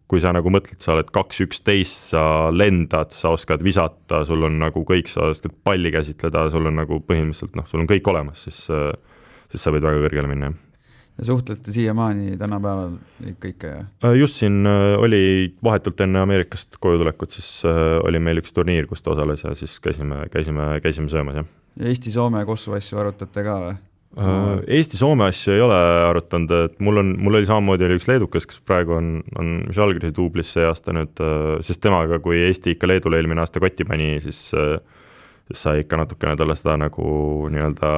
kui sa nagu mõtled, sa oled 2-11, sa lendad, sa oskad visata, sul on nagu kõik, sa oskad palli käsitleda, sul on nagu põhimõtteliselt, sul on kõik olemas, siis sa võid väga kõrgele minna. Ja suhtlete siiamaani tänapäeval ikka ja? Just siin oli vahetult enne Ameerikast koju tulekut, siis oli meil üks turniir, kus ta osales ja siis käisime söömas, jah. Ja Eesti-Soome Kosovo asju arutate ka või? Eesti-Soome asju ei ole arutanud, et mul oli samamoodi oli üks leedukas, kes praegu on Žalgirise duublis see aasta nüüd, sest temaga, kui Eesti ikka Leedule eelmine aasta kotti pani, siis sai ikka natukene talle seda nagu nii-öelda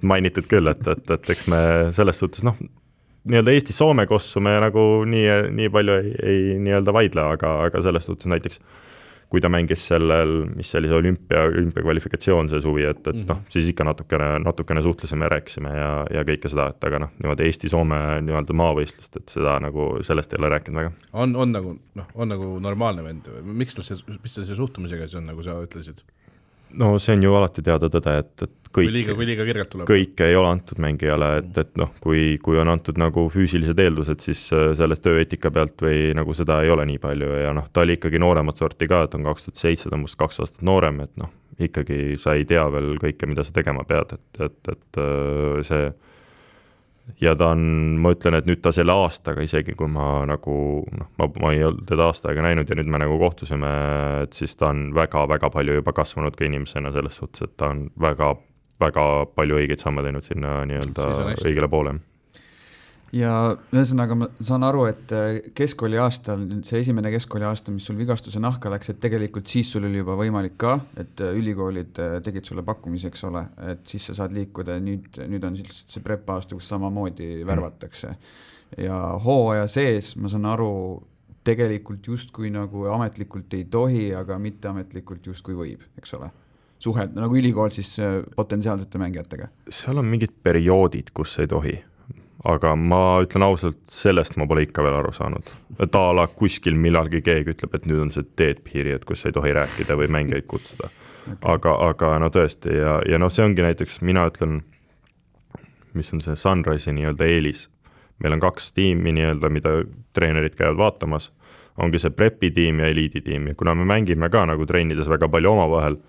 mainitud küll, et eks me selles suhtes, nii-öelda Eesti-Soome kossu me nagu nii palju ei nii-öelda vaidle, aga selles suhtes näiteks kui ta mängis sellel, mis sellise olümpia kvalifikatsioon see suvi, et siis ikka natukene suhtlesime ja rääkisime ja kõike seda, et aga niimoodi Eesti-Soome niimoodi maavõistlust, et seda nagu sellest ei ole rääkinud väga. On nagu normaalne vend, mis tal see suhtumisega siis on, nagu sa ütlesid? No see on ju alati teada tõde, et kui liiga kirgelt tuleb. Kõik ei ole antud mängijale, et kui on antud nagu füüsilised eeldused, siis sellest tööeetika pealt või nagu seda ei ole nii palju ja ta oli ikkagi nooremat sorti ka, et on 2007, ta on must 2 aastat noorem, et ikkagi sa ei tea veel kõike, mida sa tegema pead, et see ja ta on, ma ütlen, et nüüd ta selle aastaga, isegi kui ma nagu, ma ei olnud teda aasta aega näinud ja nüüd me nagu kohtusime, et siis ta on väga-väga palju juba kasvanud ka inimesena selles suhtes, et ta on väga palju õigeid samme teinud sinna nii-öelda õigele poole. Ja ühesõnaga ma saan aru, et keskkooli aastal, see esimene keskkooli aasta, mis sul vigastuse nahka läks, et tegelikult siis sul oli juba võimalik ka, et ülikoolid tegid sulle pakkumiseks ole, et siis sa saad liikuda ja nüüd on see prep aasta, kus samamoodi värvatakse. Ja hooaja sees, ma saan aru, tegelikult justkui nagu ametlikult ei tohi, aga mitteametlikult justkui võib, eks ole? Suhed, nagu ülikool siis potentsiaalsete mängijatega. Seal on mingid perioodid, kus ei tohi. Aga ma ütlen ausalt, sellest ma pole ikka veel aru saanud. Et ala kuskil millalgi keegi ütleb, et nüüd on see dead period, kus ei tohi rääkida või mängijaid kutsuda. Okay. Aga tõesti ja see ongi näiteks, mina ütlen, mis on see Sunrise'i nii-öelda eelis. Meil on 2 tiimi nii-öelda, mida treenerid käivad vaatamas. Ongi see prepi tiim ja eliidi tiim ja kuna me mängime ka nagu treenides väga palju omavahel,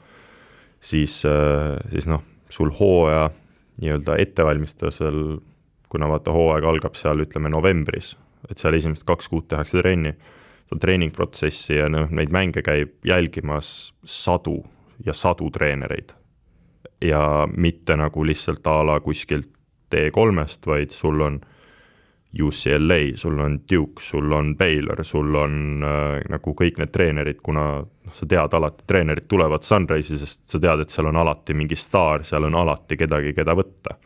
siis sul hooaja nii-öelda ettevalmistusel kuna vaata hooaeg algab seal, ütleme, novembris, et seal esimest 2 kuud tehakse trenni, treeningprotsessi ja neid mänge käib jälgimas sadu treenereid. Ja mitte nagu lihtsalt ala kuskilt T3-st, vaid sul on UCLA, sul on Duke, sul on Baylor, sul on nagu kõik need treenerid, kuna sa tead alati, treenerid tulevad Sunrise'i, sest sa tead, et seal on alati mingi staar, seal on alati kedagi, keda võtta.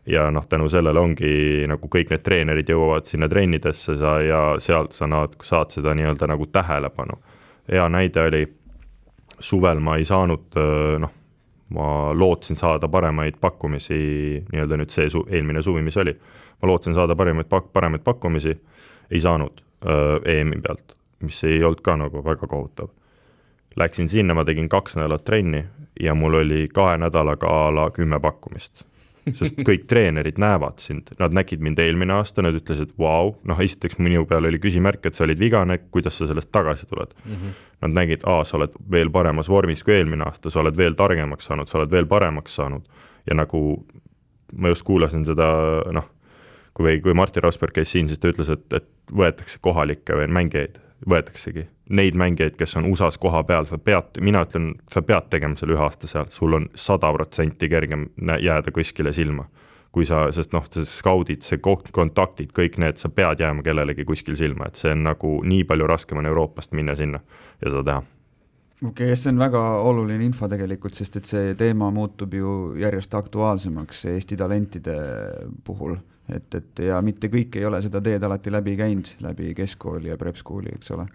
Ja tänu sellele ongi nagu kõik need treenerid jõuavad sinna trennidesse ja sealt sa saad seda nii-öelda nagu tähelepanu. Hea näide oli, suvel ma ei saanud, ma lootsin saada paremaid pakkumisi, nii-öelda nüüd see eelmine suvi, mis oli. Ma lootsin saada paremaid pakkumisi, ei saanud EM-i pealt, mis ei olnud ka nagu väga kohutav. Läksin sinna, ma tegin 2 nädalat trenni ja mul oli 2 nädalaga ala 10 pakkumist. Sest kõik treenerid näevad sind, nad nägid mind eelmine aasta, nad ütlesid, vau, esiteks minu peal oli küsimärk, et sa olid vigane, kuidas sa sellest tagasi tuled. Nad nägid, sa oled veel paremas vormis kui eelmine aasta, sa oled veel targemaks saanud, sa oled veel paremaks saanud. Ja nagu ma just kuulasin seda, kui Martin Rosberg käis siin, siis ta ütles, et võetakse kohalikke või mängijaid, võetaksegi. Neid mängijaid, kes on USA-s koha peal, mina ütlen, sa pead tegema selle 1 aasta seal, sul on 100% kergem jääda kuskile silma. Kui sest see skaudid, see kontaktid, kõik need, sa pead jääma kellelegi kuskil silma, et see on nagu nii palju raskem on Euroopast minna sinna ja seda teha. Okei, see on väga oluline info tegelikult, sest et see teema muutub ju järjest aktuaalsemaks Eesti talentide puhul. Et ja mitte kõik ei ole seda teed alati läbi käinud, läbi keskkooli ja prep-skooli, eks ole?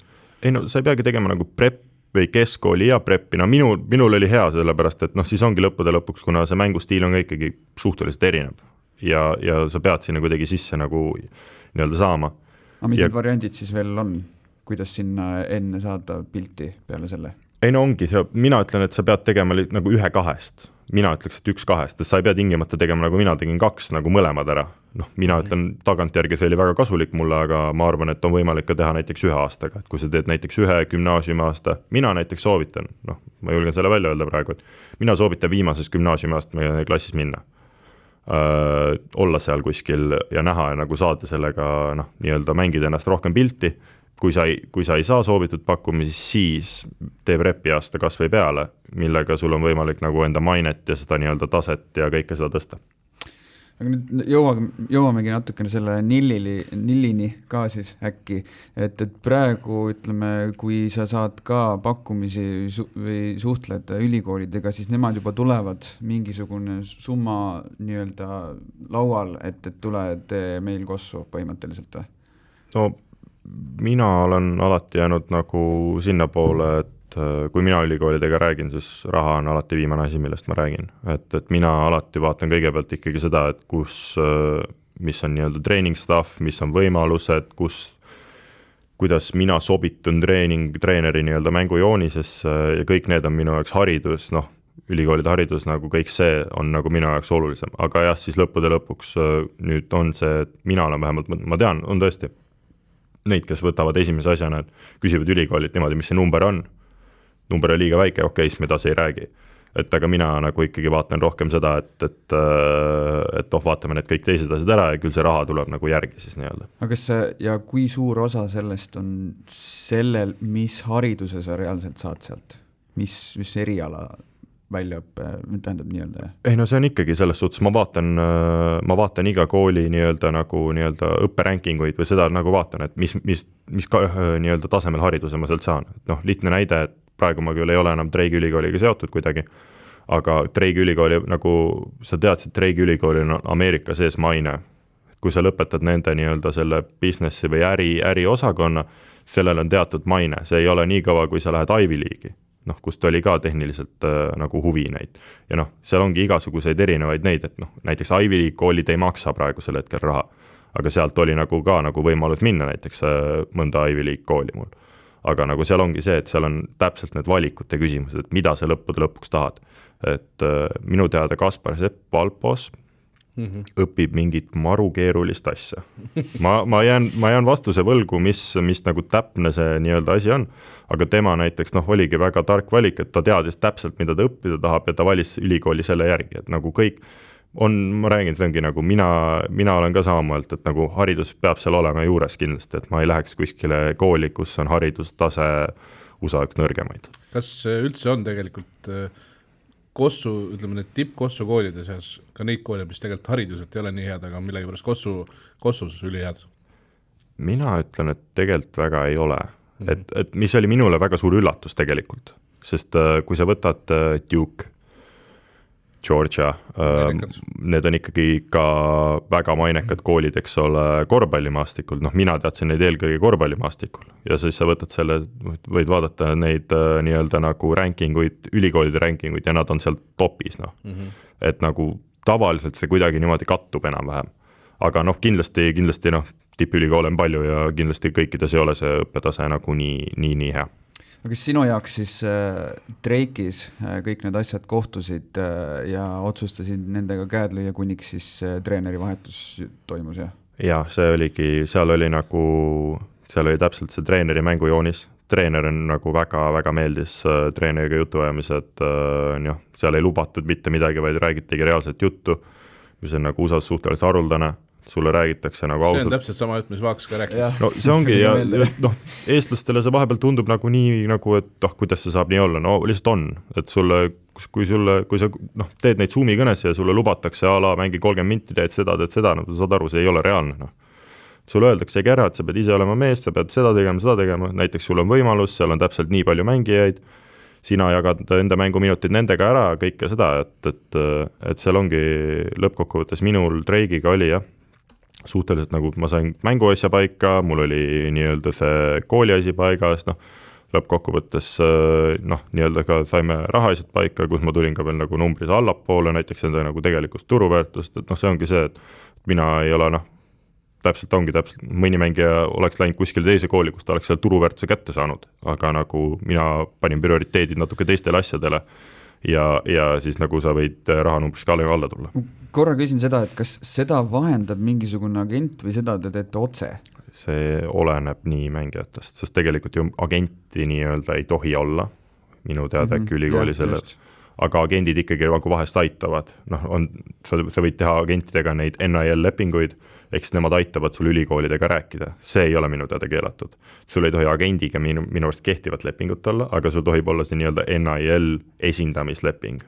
Ei sa ei peagi tegema nagu prep või keskkooli ja preppi, minul oli hea sellepärast, et siis ongi lõppude lõpuks, kuna see mängustiil on ka ikkagi suhteliselt erinev ja sa pead sinna kuidagi sisse nagu nii-öelda saama. Aga mis need variandid siis veel on, kuidas sinna enne saada pilti peale selle? Ei ongi, mina ütlen, et sa pead tegema nagu 1-2, mina ütleks, et 1-2, et sa ei pea tingimata tegema nagu mina tegin 2 nagu mõlemad ära. Noh, mina ütlen tagantjärgi, see oli väga kasulik mulle, aga ma arvan, et on võimalik ka teha näiteks 1 aastaga, et kui sa teed näiteks 1 gümnaasiumiaasta, mina näiteks soovitan, noh, ma julgen selle välja öelda praegu, et mina soovitan viimases gümnaasiumiaasta klassis minna. Olla seal kuskil ja näha ja nagu saada sellega noh, nii-öelda mängida ennast rohkem pilti. Kui sa ei saa soovitud pakkumisi, siis teeb repi aasta kas või peale, millega sul on võimalik nagu enda mainet ja seda nii-öelda taset ja kõike seda tõsta. Aga nüüd jõuamegi natukene selle nillini ka siis äkki, et praegu ütleme, kui sa saad ka pakkumisi või suhtled ülikoolidega, siis nemad juba tulevad mingisugune summa nii-öelda laual, et tuled meil kossu põhimõtteliselt või? No mina olen alati jäänud nagu sinna poole, et kui mina ülikoolidega räägin, siis raha on alati viimane asi, millest ma räägin. Et mina alati vaatan kõigepealt ikkagi seda, et mis on nii-öelda training staff, mis on võimalused, kuidas mina sobitun treeneri nii-öelda mängujoonisesse ja kõik need on minu jaoks haridus, noh, ülikoolide haridus, nagu kõik see on nagu minu jaoks olulisem. Aga jah, siis lõppude lõpuks nüüd on see, et mina olen vähemalt, ma tean, on tõesti neid, kes võtavad esimese asjana, et küsivad ülikoolid niimoodi, mis see number on. Number on liiga väike, okei, siis me edasi ei räägi. Et aga mina nagu ikkagi vaatan rohkem seda, et vaatame need kõik teised asjad ära ja küll see raha tuleb nagu järgi siis nii-öelda. Aga ja kui suur osa sellest on sellel, mis hariduse sa reaalselt saad sealt? Mis eriala väljaõppe tähendab nii-öelda? Ei no see on ikkagi selles suhtes, ma vaatan iga kooli nii-öelda nagu nii-öelda õpperänkinguid või seda nagu vaatan, et mis nii-öelda tasemel hariduse ma sealt saan. Noh, lihtne näide, et praegu ma küll ei ole enam Treigi ülikooliga seotud kuidagi, aga Treigi ülikooli, nagu sa teadsid, Treigi ülikooli on Ameerika sees maine. Kui sa lõpetad nende nii-öelda selle businessi või äri osakonna, sellel on teatud maine, see ei ole nii kaua, kui sa lähed Ivy League'i. Noh, kust oli ka tehniliselt nagu huvi neid. Ja noh, seal ongi igasuguseid erinevaid neid, et noh, näiteks Ivy League koolid ei maksa praegu selle hetkel raha, aga sealt oli nagu ka nagu võimalus minna näiteks mõnda Ivy League kooli mul. Aga nagu seal ongi see, et seal on täpselt need valikute küsimused, et mida sa lõpuks tahad. Et minu teada Kaspar Sepp Valpos õpib mingit maru keerulist asja. Ma jään vastuse võlgu, mis nagu täpne see nii-öelda asi on, aga tema näiteks oligi väga tark valik, et ta teadis täpselt, mida ta õppida tahab ja ta valis ülikooli selle järgi, et nagu kõik ma räägin, see ongi nagu mina olen ka samamoodi, et nagu haridus peab seal olema juures kindlasti, et ma ei läheks kuskile kooli, kus on haridustase USA üks nõrgemaid. Kas üldse on tegelikult Kossu, ütleme need tippkossu koolide seas, ka neid koole, mis tegelikult hariduselt ei ole nii head, aga millegi pärast kossus üli head? Mina ütlen, et tegelikult väga ei ole. Et mis oli minule väga suur üllatus tegelikult, sest kui sa võtad Duke, Georgia, need on ikkagi ka väga mainekad koolid, eks ole, korvpallimaastikul, mina teadsin neid eelkõige korvpallimaastikul ja siis sa võtad selle, võid vaadata neid nii-öelda nagu rankinguid, ülikoolide rankinguid ja nad on seal topis, et nagu tavaliselt see kuidagi niimoodi kattub enam-vähem, aga kindlasti tippülikoole on palju ja kindlasti kõikides ei ole see õppetase nagu nii hea. Aga kas sinu jaoks siis Treikis kõik need asjad kohtusid ja otsustasid nendega käed lüüa, kuniks siis treeneri vahetus toimus, jah? Jah, seal oli täpselt see treeneri mängujoonis. Treener on nagu väga meeldis treeneriga jutuajamised, seal ei lubatud mitte midagi, vaid räägitigi reaalset juttu, mis on nagu USA-s suhteliselt haruldane. Sulle räägitakse nagu ausalt. See on täpselt sama jutt, mis Vaaks ka rääkis. No see ongi ja eestlastele see vahepeal tundub nagu nii, nagu, et kuidas see saab nii olla, no lihtsalt on, et kui sa teed neid Zoomi kõnes ja sulle lubatakse mängi 30 minti, teed seda, sa saad aru, see ei ole reaalne. Sulle öeldakse ära, et sa pead ise olema mees, sa pead seda tegema, näiteks sul on võimalus, seal on täpselt nii palju mängijaid, sina jagad enda mänguminutid nendega ära, kõike seda, et seal ongi lõppkokkuvõttes minul Treigiga oli, jah, suhteliselt nagu ma sain mänguasja paika, mul oli nii-öelda see kooliasi paigas, lõppkokkuvõttes nii-öelda ka saime rahaasjad paika, kus ma tulin ka veel nagu numbris allapoole, näiteks enda nagu tegelikust turuväärtust, et see ongi see, et mina ei ole täpselt mõni mängija oleks läinud kuskil teise kooli, kus ta oleks seal turuväärtuse kätte saanud, aga nagu mina panin prioriteedid natuke teistele asjadele ja siis nagu sa võid rahanumbrist ka alla tulla. Korra küsin seda, et kas seda vahendab mingisugune agent või seda te teete otse? See oleneb nii mängijatest, sest tegelikult ju agenti nii-öelda ei tohi olla, minu teada äkki ülikooli selles, aga agendid ikkagi nagu vahest aitavad, sa võid teha agentidega neid NIL-lepinguid, ehk siis nemad aitavad sul ülikoolidega rääkida, see ei ole minu teada keelatud. Sul ei tohi agendiga minu arust kehtivat lepingut olla, aga sul tohib olla see nii-öelda NIL esindamisleping,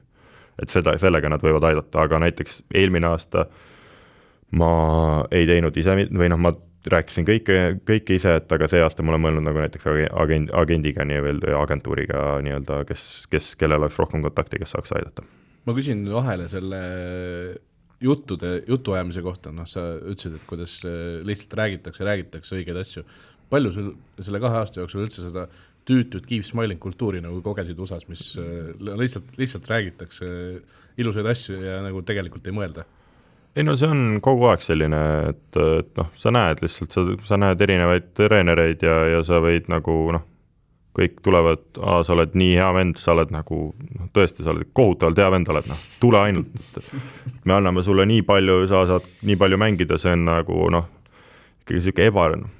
et sellega nad võivad aidata, aga näiteks eelmine aasta ma ei teinud ise, või ma rääkisin kõike ise, et aga see aasta ma olen mõelnud nagu näiteks agendiga nii-öelda agentuuriga nii-öelda, kellel oleks rohkem kontakti, kes saaks aidata. Ma küsin vahele selle jutuajamise kohta, sa ütlesid, et kuidas lihtsalt räägitakse õigeid asju. Palju sul selle 2 aasta jooksul üldse seda tüütud keep smiling kultuuri nagu kogesid USAs, mis lihtsalt räägitakse ilusaid asju ja nagu tegelikult ei mõelda? Ei no see on kogu aeg selline, et sa näed lihtsalt, sa näed erinevaid treenereid ja sa võid nagu kõik tulevad, sa oled nii hea vend, sa oled nagu, tõesti, sa oled kohutavalt hea vend, oled tule ainult, me anname sulle nii palju, sa saad nii palju mängida, see on nagu ikkagi selline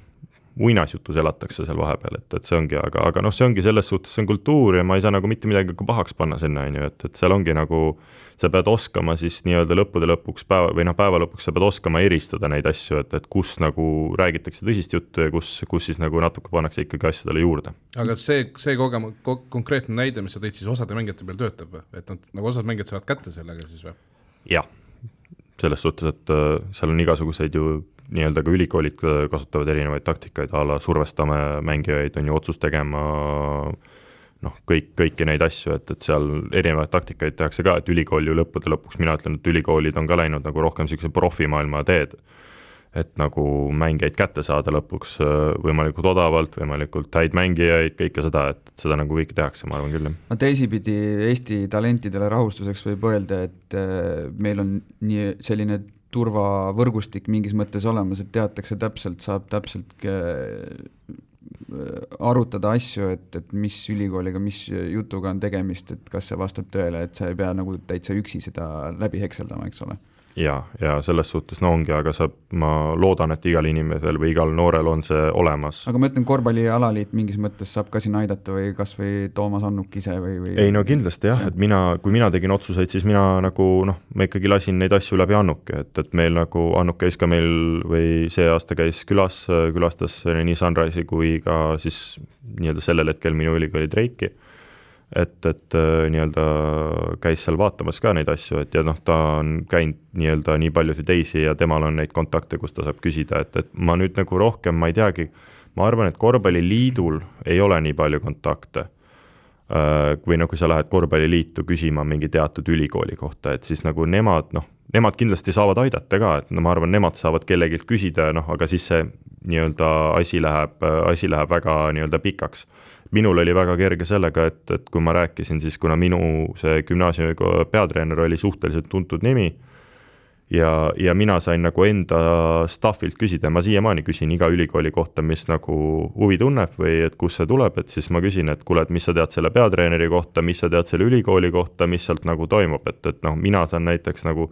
uinasjutus elatakse seal vahepeal, et see ongi, aga see ongi selles suhtes, see on kultuur ja ma ei saa nagu mitte midagi pahaks panna sinna, et seal ongi nagu, sa pead oskama siis nii-öelda lõppude lõpuks päeva lõpuks sa pead oskama eristada neid asju, et kus nagu räägitakse tõsist juttu ja kus siis nagu natuke pannakse ikkagi asjadele juurde. Aga see konkreetne näide, mis sa tõid siis osade mängijate peal töötab või? Et nad nagu osad mängijad saavad kätte sellega siis või? Jah, selles suhtes, et seal on igasuguseid ju nii-öelda ka ülikoolid kasutavad erinevaid taktikaid, ala survestame mängijaid, on ju otsus tegema kõiki neid asju, et seal erinevaid taktikaid tehakse ka, et ülikool ju lõpuks, mina ütlen, et ülikoolid on ka läinud nagu rohkem selline profimaailma teed, et nagu mängijaid kätte saada lõpuks võimalikult odavalt, võimalikult häid mängijaid, kõike seda, et seda nagu kõike tehakse, ma arvan küll. Teisipidi Eesti talentidele rahustuseks võib öelda, et meil on nii selline turvavõrgustik mingis mõttes olemas, et teatakse saab täpselt arutada asju, et mis ülikooliga, mis jutuga on tegemist, et kas see vastab tõele, et sa ei pea nagu täitsa üksi seda läbi hekseldama, eks ole. Ja selles suhtes ongi, aga ma loodan, et igal inimesel või igal noorel on see olemas. Aga ma ütlen, korvpallialaliit mingis mõttes saab ka siin aidata või kas või Toomas Annuk ise või... Ei no kindlasti jah, et kui mina tegin otsuseid, siis mina nagu, ma ikkagi lasin neid asju läbi Annuki, et meil nagu Annuk käis ka meil või see aasta käis külastas nii Sunrise'i kui ka siis nii-öelda sellel hetkel minu ülikooli Dreiki. Et nii-öelda käis seal vaatamas ka neid asju, et ta on käinud nii-öelda nii paljusid teisi ja temal on neid kontakte, kus ta saab küsida, et ma nüüd nagu rohkem, ma ei teagi, ma arvan, et korvpalliliidul ei ole nii palju kontakte, kui kui sa lähed korvpalliliitu küsima mingi teatud ülikooli kohta, et siis nagu nemad kindlasti saavad aidata ka, et ma arvan, nemad saavad kellegilt küsida, aga siis see nii-öelda asi läheb väga nii-öelda pikaks. Minul oli väga kerge sellega, et kui ma rääkisin, siis kuna minu see gümnaasiumi peatreener oli suhteliselt tuntud nimi ja mina sain nagu enda staffilt küsida, ma siiamaani küsin iga ülikooli kohta, mis nagu huvi tunneb või et kus see tuleb, et siis ma küsin, et kuule, et mis sa tead selle peatreeneri kohta, mis sa tead selle ülikooli kohta, mis sealt nagu toimub, et mina saan näiteks nagu,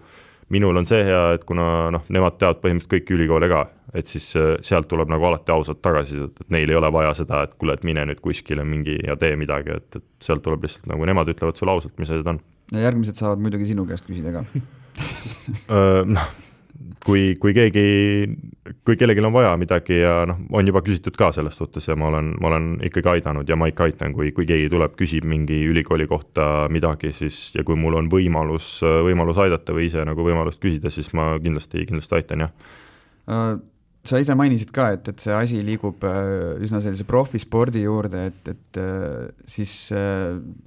minul on see hea, et kuna nemad teavad põhimõtteliselt kõik ülikoole ka, et siis sealt tuleb nagu alati ausalt tagasi, et neil ei ole vaja seda, et kuule, et mine nüüd kuskile mingi ja tee midagi, et sealt tuleb lihtsalt nagu nemad ütlevad sulle ausalt, mis asjad on. Ja järgmised saavad muidugi sinu käest küsida ka. Kui kellelgi on vaja midagi ja on juba küsitud ka selles suhtes ja ma olen ikkagi aidanud ja ma ikka aitan, kui keegi tuleb, küsib mingi ülikooli kohta midagi, siis ja kui mul on võimalus aidata või ise nagu võimalust küsida, siis ma kindlasti aitan, jah. Sa ise mainisid ka, et see asi liigub üsna sellise profispordi juurde, et siis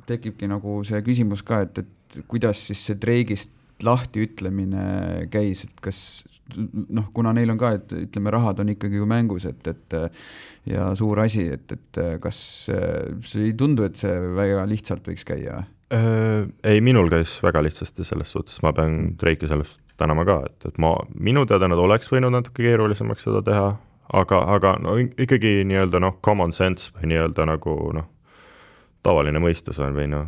tekibki nagu see küsimus ka, et kuidas siis see Dreigist lahti ütlemine käis, et kas kuna neil on ka, et ütleme, rahad on ikkagi ju mängus, et ja suur asi, et kas see ei tundu, et see väga lihtsalt võiks käia? Ei, minul käis väga lihtsasti selles suhtes, ma pean Dreiki sellest tänama ka, et minu teada nad oleks võinud natuke keerulisemaks seda teha, aga ikkagi nii-öelda common sense või nii-öelda nagu tavaline mõistus on või noh,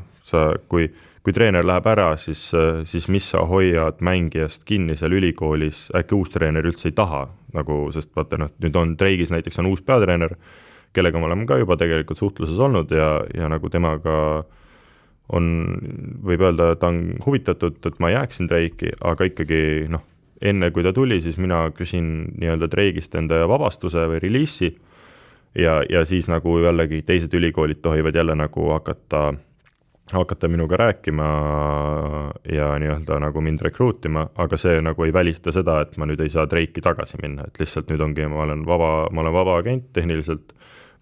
kui treener läheb ära, siis mis sa hoiad mängijast kinni seal ülikoolis, äkki uus treener üldse ei taha, nagu, sest vaata nüüd on Treigis näiteks on uus peatreener, kellega me oleme ka juba tegelikult suhtluses olnud ja nagu temaga võib öelda, et ta on huvitatud, et ma jääksin Treiki, aga ikkagi enne kui ta tuli, siis mina küsin nii-öelda Treigist enda vabastuse või reliisi ja siis nagu jällegi teised ülikoolid tohivad jälle nagu hakata minuga rääkima ja nii-öelda nagu mind rekruutima, aga see nagu ei välista seda, et ma nüüd ei saa Treiki tagasi minna, et lihtsalt nüüd ongi, ma olen vaba agent tehniliselt,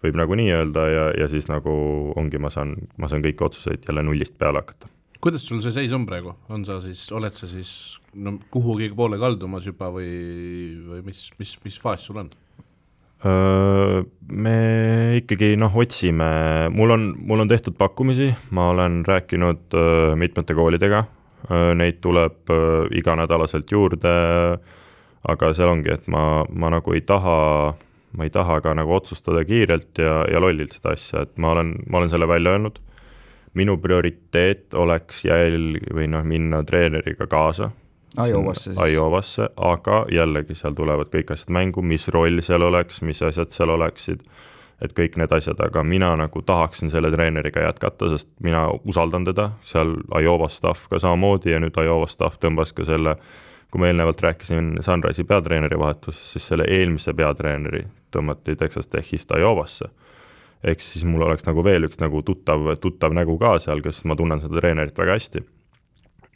võib nagu nii öelda ja siis nagu ongi, ma saan kõiki otsuseid jälle nullist peale hakata. Kuidas sul see seis on praegu? Oled sa siis kuhugi poole kaldumas juba või mis faas sul on? Me ikkagi otsime, mul on tehtud pakkumisi, ma olen rääkinud mitmete koolidega, neid tuleb iganädalaselt juurde, aga seal ongi, et ma nagu ei taha ka nagu otsustada kiirelt ja lollilt seda asja, et ma olen selle välja öelnud. Minu prioriteet oleks minna treeneriga kaasa Iowasse, aga jällegi seal tulevad kõik asjad mängu, mis roll seal oleks, mis asjad seal oleksid, et kõik need asjad, aga mina nagu tahaksin selle treeneriga jätkata, sest mina usaldan teda, seal Iowa staff ka samamoodi ja nüüd Iowa staff tõmbas ka selle, kui ma eelnevalt rääkisin Sunrise'i peatreeneri vahetus, siis selle eelmise peatreeneri tõmmati Texas Techist Iowasse. Ehk siis mul oleks nagu veel üks nagu tuttav nägu ka seal, kes ma tunnen seda treenerit väga hästi.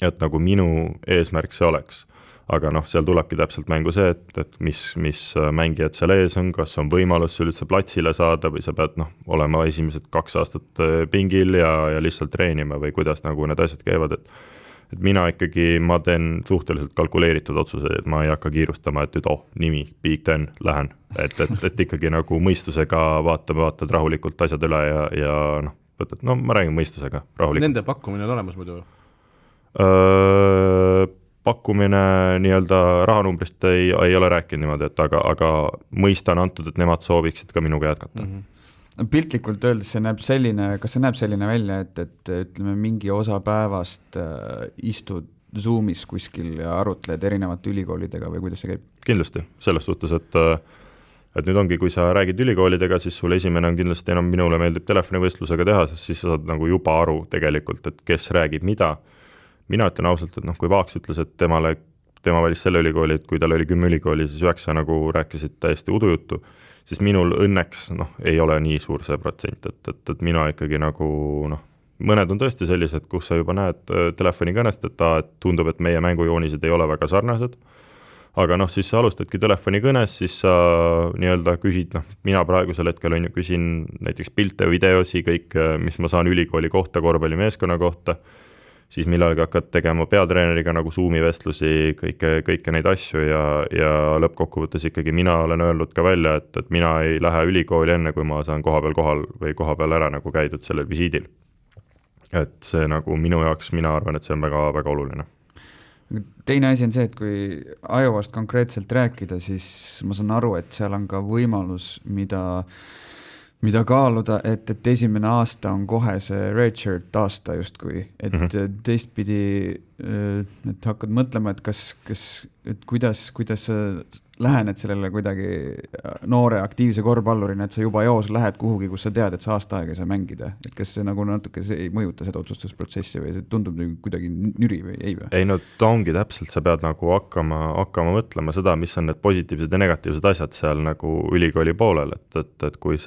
Et nagu minu eesmärk see oleks. Aga seal tulebki täpselt mängu see, et mis mängijad seal ees on, kas on võimalus üldse platsile saada või sa pead olema esimesed 2 aastat pingil ja lihtsalt treenima või kuidas nagu need asjad käivad, et mina ikkagi, ma teen suhteliselt kalkuleeritud otsuseid, et ma ei hakka kiirustama, et nüüd nimi, Big Ten, lähen, et ikkagi nagu mõistusega vaatad rahulikult asjad üle ja ma räägin mõistusega rahulikult. Nende pakkumine on olemas muidu? Pakkumine nii-öelda rahanumbrist ei ole rääkinud niimoodi, et aga mõista on antud, et nemad sooviksid ka minuga jätkata. Piltlikult öeldes kas see näeb selline välja, et ütleme mingi osa päevast istud Zoomis kuskil ja arutled erinevate ülikoolidega või kuidas see käib? Kindlasti, selles suhtes, et nüüd ongi, kui sa räägid ülikoolidega, siis sul esimene on kindlasti minule meeldib telefonivõistlusega teha, sest siis sa saad nagu juba aru tegelikult, et kes räägib mida. Mina ütlen ausalt, et kui Vaaks ütles, et tema valis selle ülikooli, et kui tal oli 10 ülikooli, siis 9 nagu rääkisid täiesti udujuttu, siis minul õnneks ei ole nii suur see protsent, et mina ikkagi nagu mõned on tõesti sellised, kus sa juba näed telefoni kõnest, et tundub, et meie mängujoonised ei ole väga sarnased, aga siis sa alustadki telefoni kõnes, siis sa nii-öelda küsid, mina praegusel hetkel küsin näiteks pilte, videosi, kõik, mis ma saan ülikooli kohta, korvpallimeeskonna kohta, siis millalgi hakkad tegema peatreeneriga nagu Zoomi vestlusi, kõike neid asju ja lõppkokkuvõttes ikkagi mina olen öelnud ka välja, et mina ei lähe ülikooli enne, kui ma saan kohapeal ära nagu käidud sellel visiidil. Et see nagu minu jaoks, mina arvan, et see on väga, väga oluline. Teine asi on see, et kui Iowast konkreetselt rääkida, siis ma saan aru, et seal on ka võimalus, mida kaaluda, et esimene aasta on kohe see redshirt aasta justkui, et teistpidi, et hakkad mõtlema, et kuidas sa lähened sellele kuidagi noore aktiivse korvpallurina, et sa juba joos lähed kuhugi, kus sa tead, et sa aasta aega ei saa mängida, et kas see nagu natuke ei mõjuta seda otsustusprotsessi või see tundub kuidagi nüri või ei või? Ei, ta ongi täpselt, sa pead nagu hakkama mõtlema seda, mis on need positiivsed ja negatiivsed asjad seal nagu ülikooli poolel, et kui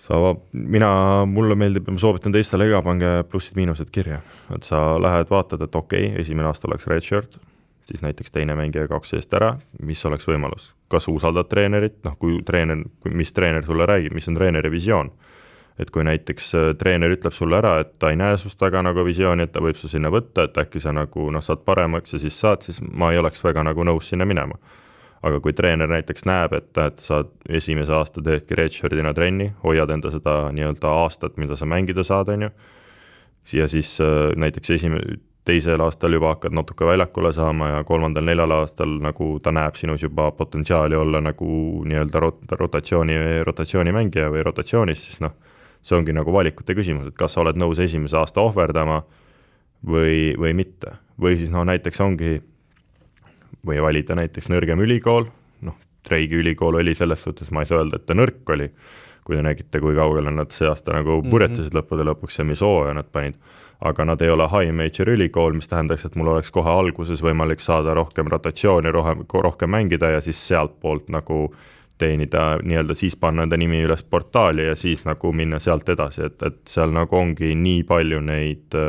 mulle meeldib, ma soovitan teistele ka, pange plussid-miinused kirja, et sa lähed vaatad, et esimene aasta oleks redshirt, siis näiteks teine mängija 2 eest ära, mis oleks võimalus, kas usaldad treenerit, mis treener sulle räägib, mis on treeneri visioon, et kui näiteks treener ütleb sulle ära, et ta ei näe sust taga nagu visiooni, et ta võib su sinna võtta, et äkki sa nagu saad paremaks ja siis ma ei oleks väga nagu nõus sinna minema. Aga kui treener näiteks näeb, et sa esimese aasta teedki redshirtina trenni, hoiad enda seda nii-öelda aastat, mida sa mängida saad, ja siis näiteks teisel aastal juba hakkad natuke väljakule saama ja 3.-4. aastal nagu ta näeb sinus juba potentsiaali olla nagu nii-öelda rotatsiooni mängija või rotatsioonis, siis see ongi nagu valikute küsimus, et kas sa oled nõus esimese aasta ohverdama või mitte. Või siis näiteks ongi, või valida näiteks nõrgem ülikool, Treigi ülikool oli selles suhtes, ma ei saa öelda, et ta nõrk oli, kui te nägite, kui kaugele nad see aasta nagu purjetasid lõppude lõpuks ja mis hooaja nad panid, aga nad ei ole high major ülikool, mis tähendaks, et mul oleks kohe alguses võimalik saada rohkem rotatsiooni, rohkem mängida ja siis sealt poolt nagu teenida, nii-öelda siis panna enda nimi üles portaali ja siis nagu minna sealt edasi, et seal nagu ongi nii palju neid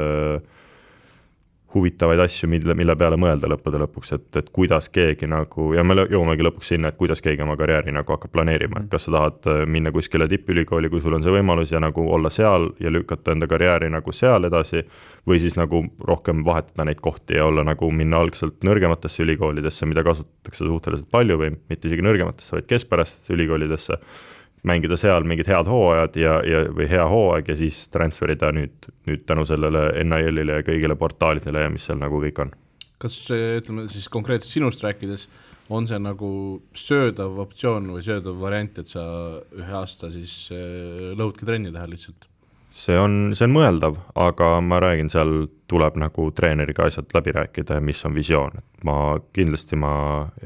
huvitavaid asju, mille peale mõelda lõppude lõpuks, et kuidas keegi nagu, ja me jõuamegi lõpuks sinna, et kuidas keegi oma karjääri nagu hakkab planeerima, et kas sa tahad minna kuskile tippülikooli, kui sul on see võimalus ja nagu olla seal ja lükata enda karjääri nagu seal edasi, või siis nagu rohkem vahetada neid kohti ja olla nagu minna algselt nõrgematesse ülikoolidesse, mida kasutatakse suhteliselt palju või mitte isegi nõrgematesse, vaid keskpärastesse ülikoolidesse, mängida seal mingid head hooajad või hea hooaeg ja siis transferida nüüd tänu sellele NIL-ile ja kõigile portaalidele ja mis seal nagu kõik on. Kas ütleme siis konkreetselt sinust rääkides, on see nagu söödav optsioon või söödav variant, et sa ühe aasta siis lõhudki trenni teha lihtsalt? See on mõeldav, aga ma räägin, seal tuleb nagu treeneriga asjad läbi rääkida ja mis on visioon. Ma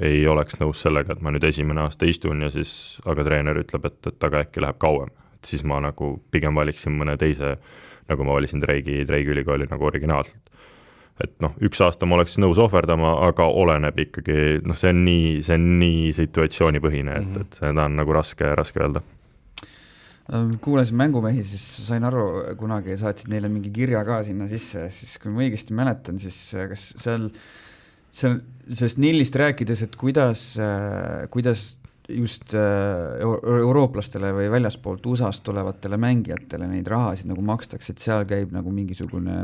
ei oleks nõus sellega, et ma nüüd esimene aasta istun ja siis, aga treener ütleb, et aga äkki läheb kauem. Et siis ma nagu pigem valiksin mõne teise, nagu ma valisin Treigi ülikooli nagu originaalselt. Et üks aasta ma oleks nõus ohverdama, aga oleneb ikkagi, see on nii situatsioonipõhine, et seda on nagu raske öelda. Kuulasin mängumehi, siis sain aru, kunagi saatsid neile mingi kirja ka sinna sisse, siis kui ma õigesti mäletan, siis kas seal sellest nillist rääkides, et kuidas just eurooplastele või väljaspoolt USAst tulevatele mängijatele neid rahasid nagu makstakse, et seal käib nagu mingisugune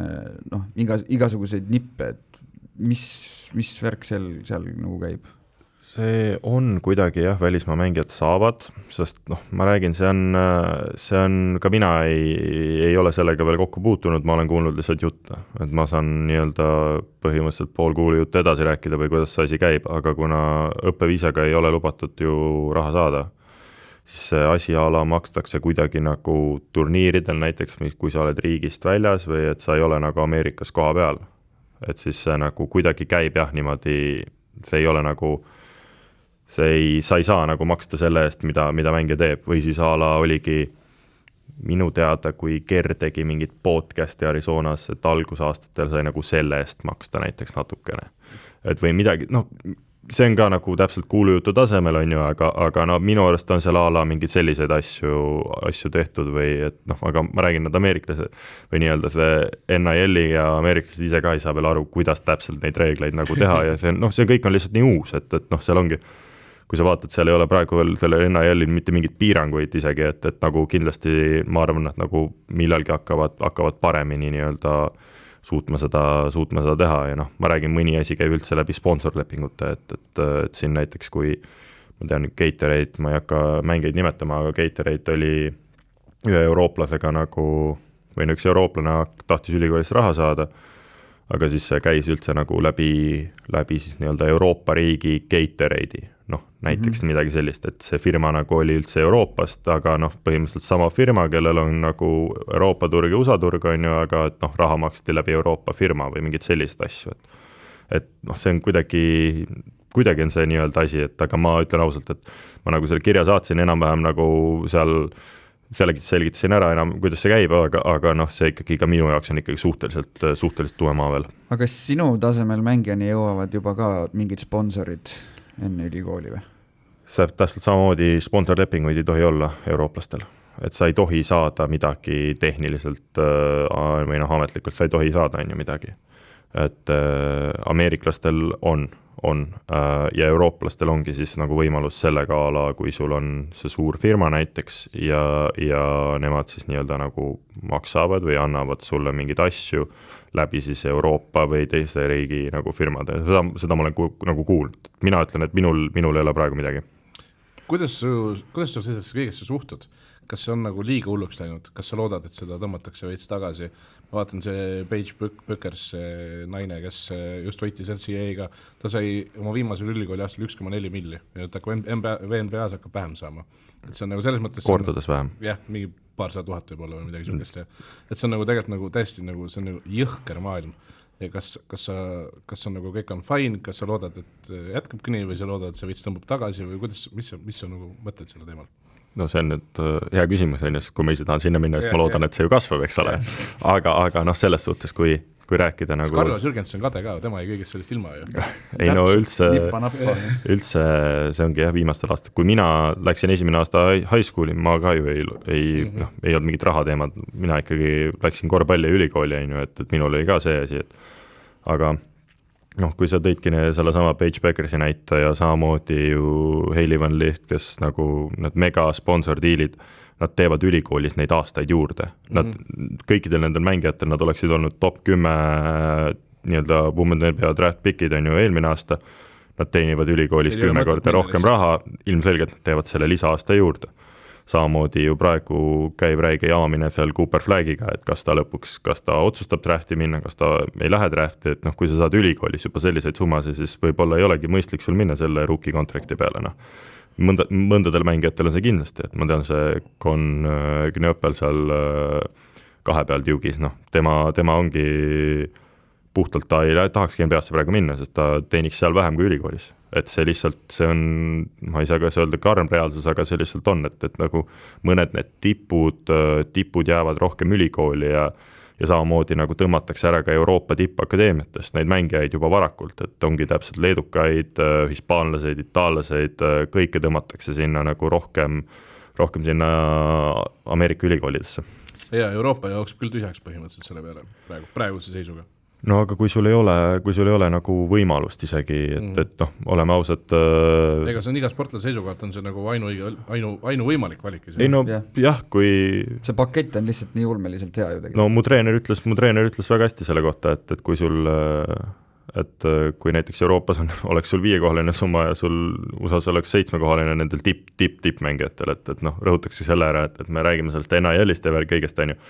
igasuguseid nippe, et mis värk seal nagu käib? See on kuidagi välismaa mängijad saavad, sest ma räägin, see on ka mina ei ole sellega veel kokku puutunud, ma olen kuulnud lihtsalt jutte, et ma saan nii-öelda põhimõtteliselt pool kuulu juttu edasi rääkida või kuidas see asi käib, aga kuna õppeviisaga ei ole lubatud ju raha saada, siis see asi ala makstakse kuidagi nagu turniiridel näiteks, kui sa oled riigist väljas või et sa ei ole nagu Ameerikas koha peal, et siis see nagu kuidagi käib niimoodi, see ei ole nagu sa ei saa nagu maksta selle eest, mida mängija teeb, või siis ala oligi minu teada, kui Ger tegi mingit podcasti Arizonas, et algusaastatel sai nagu selle eest maksta näiteks natukene. Et või midagi, see on ka nagu täpselt kuulujutu tasemel on ju, aga minu arust on seal ala mingid selliseid asju tehtud või et aga ma räägin, nad ameeriklased või nii-öelda see NIL-i ja ameeriklased ise ka ei saa veel aru, kuidas täpselt neid reegleid nagu teha ja see kõik on lihtsalt nii uus, et seal ongi kui sa vaatad, seal ei ole praegu veel selle NIL-il mitte mingit piiranguid isegi, et nagu kindlasti ma arvan, et nagu millalgi hakkavad paremini nii-öelda suutma seda teha ja ma räägin, mõni asi käib üldse läbi sponsorlepingute, et siin näiteks kui ma tean Gatorade, ma ei hakka mängeid nimetama, aga Gatorade oli ühe eurooplasega nagu, või üks eurooplane tahtis ülikoolist raha saada, aga siis see käis üldse nagu läbi siis nii-öelda Euroopa riigi Gatorade'i, näiteks midagi sellist, et see firma nagu oli üldse Euroopast, aga põhimõtteliselt sama firma, kellel on nagu Euroopa turg ja USA turg on ju, aga et raha maksti läbi Euroopa firma või mingid sellised asju, et see on kuidagi on see nii-öelda asi, et aga ma ütlen ausalt, et ma nagu selle kirja saatsin enam-vähem nagu seal selgitasin ära enam, kuidas see käib, aga see ikkagi ka minu jaoks on ikkagi suhteliselt tuemaa veel. Aga kas sinu tasemel mängijani jõuavad juba ka mingid sponsorid enne ülikooli või? See täpselt samamoodi sponsorlepinguid ei tohi olla eurooplastel, et sa ei tohi saada midagi tehniliselt või ametlikult, sa ei tohi saada midagi. Et ameeriklastel on ja eurooplastel ongi siis nagu võimalus sellega ala, kui sul on see suur firma näiteks ja nemad siis nii-öelda nagu maksavad või annavad sulle mingeid asju läbi siis Euroopa või teiste riigi nagu firmade. Seda ma olen nagu kuulnud. Mina ütlen, et minul ei ole praegu midagi. Kuidas sa sellesse kõigesse suhtud? Kas see on nagu liiga hulluks läinud? Kas sa loodad, et seda tõmmatakse veits tagasi? Ma vaatan see Paige Buckers naine, kes just võitis LCA-ga, ta sai oma viimasel ülikooli aastal 1,4 milli ja ta VNBA-s hakkab vähem saama. Et see on nagu selles mõttes kordades vähem. Jah, mingi 200 000 võib olla või midagi sellist ja et see on nagu tegelikult nagu täiesti nagu see on nagu jõhker maailm ja kas on nagu kõik on fine, kas sa loodad, et jätkabki nii või sa loodad, et see vits tõmbab tagasi või kuidas, mis on nagu mõtted selle teemal? No see on nüüd hea küsimus, sest kui ma ise tahan sinna minna, siis ma loodan, et see ju kasvab, eks ole. Aga noh, selles suhtes, kui rääkida nagu... Carlos Jürgens on kade ka, tema ei kõigest sellest ilma ju. Ei no üldse see ongi jah viimastel aastal. Kui mina läksin esimene aasta high school'i, ma ka ju ei olnud mingit rahateemad. Mina ikkagi läksin korvpalli ülikooli, et minul oli ka see asi. Aga noh, kui sa tõidki selle sama Paige Beckersi näite ja samamoodi ju Hailey Van Licht, kes nagu need mega sponsor diilid, nad teevad ülikoolis neid aastaid juurde. Nad, kõikidel nendel mängijatel nad oleksid olnud top 10 nii-öelda Women's NBA draft pickid on ju eelmine aasta. Nad teenivad ülikoolis 10 korda rohkem raha, ilmselgelt nad teevad selle lisaaasta juurde. Samamoodi ju praegu käib räige jaamine seal Cooper Flagiga, et kas ta otsustab drafti minna, kas ta ei lähe drafti, et noh, kui sa saad ülikoolis juba selliseid summasid, siis võib-olla ei olegi mõistlik sul minna selle rookie kontrakti peale, noh. Mõndadel mängijatel on see kindlasti, et ma tean see Gnöpel seal kahe peal Djugis, noh, tema ongi puhtalt, ta ei tahakski NBA'sse praegu minna, sest ta teeniks seal vähem kui ülikoolis. Et see lihtsalt, see on, ma ei saa ka öelda karm reaalsus, aga see lihtsalt on, et nagu mõned need tipud jäävad rohkem ülikooli ja samamoodi nagu tõmmatakse ära ka Euroopa tippakadeemiatest neid mängijaid juba varakult, et ongi täpselt leedukaid, hispaanlaseid, itaallaseid, kõike tõmmatakse sinna nagu rohkem sinna Ameerika ülikoolidesse. Ja Euroopa jaoks küll tühjaks põhimõtteliselt selle peale praeguse seisuga. No aga kui sul ei ole nagu võimalust isegi, et noh, oleme ausad... Ega see on iga sportlase seisukohalt, on see nagu ainu võimalik valik. Ei no jah, kui... See pakett on lihtsalt nii ulmeliselt hea ju tegelikult. No mu treener ütles väga hästi selle kohta, et kui sul... Et kui näiteks Euroopas oleks sul 5-kohaline summa ja sul USAs oleks 7-kohaline nendel tipp-mängijatel, et noh, rõhutakse selle ära, et me räägime sellest NIL-ist ja kõigest on ju.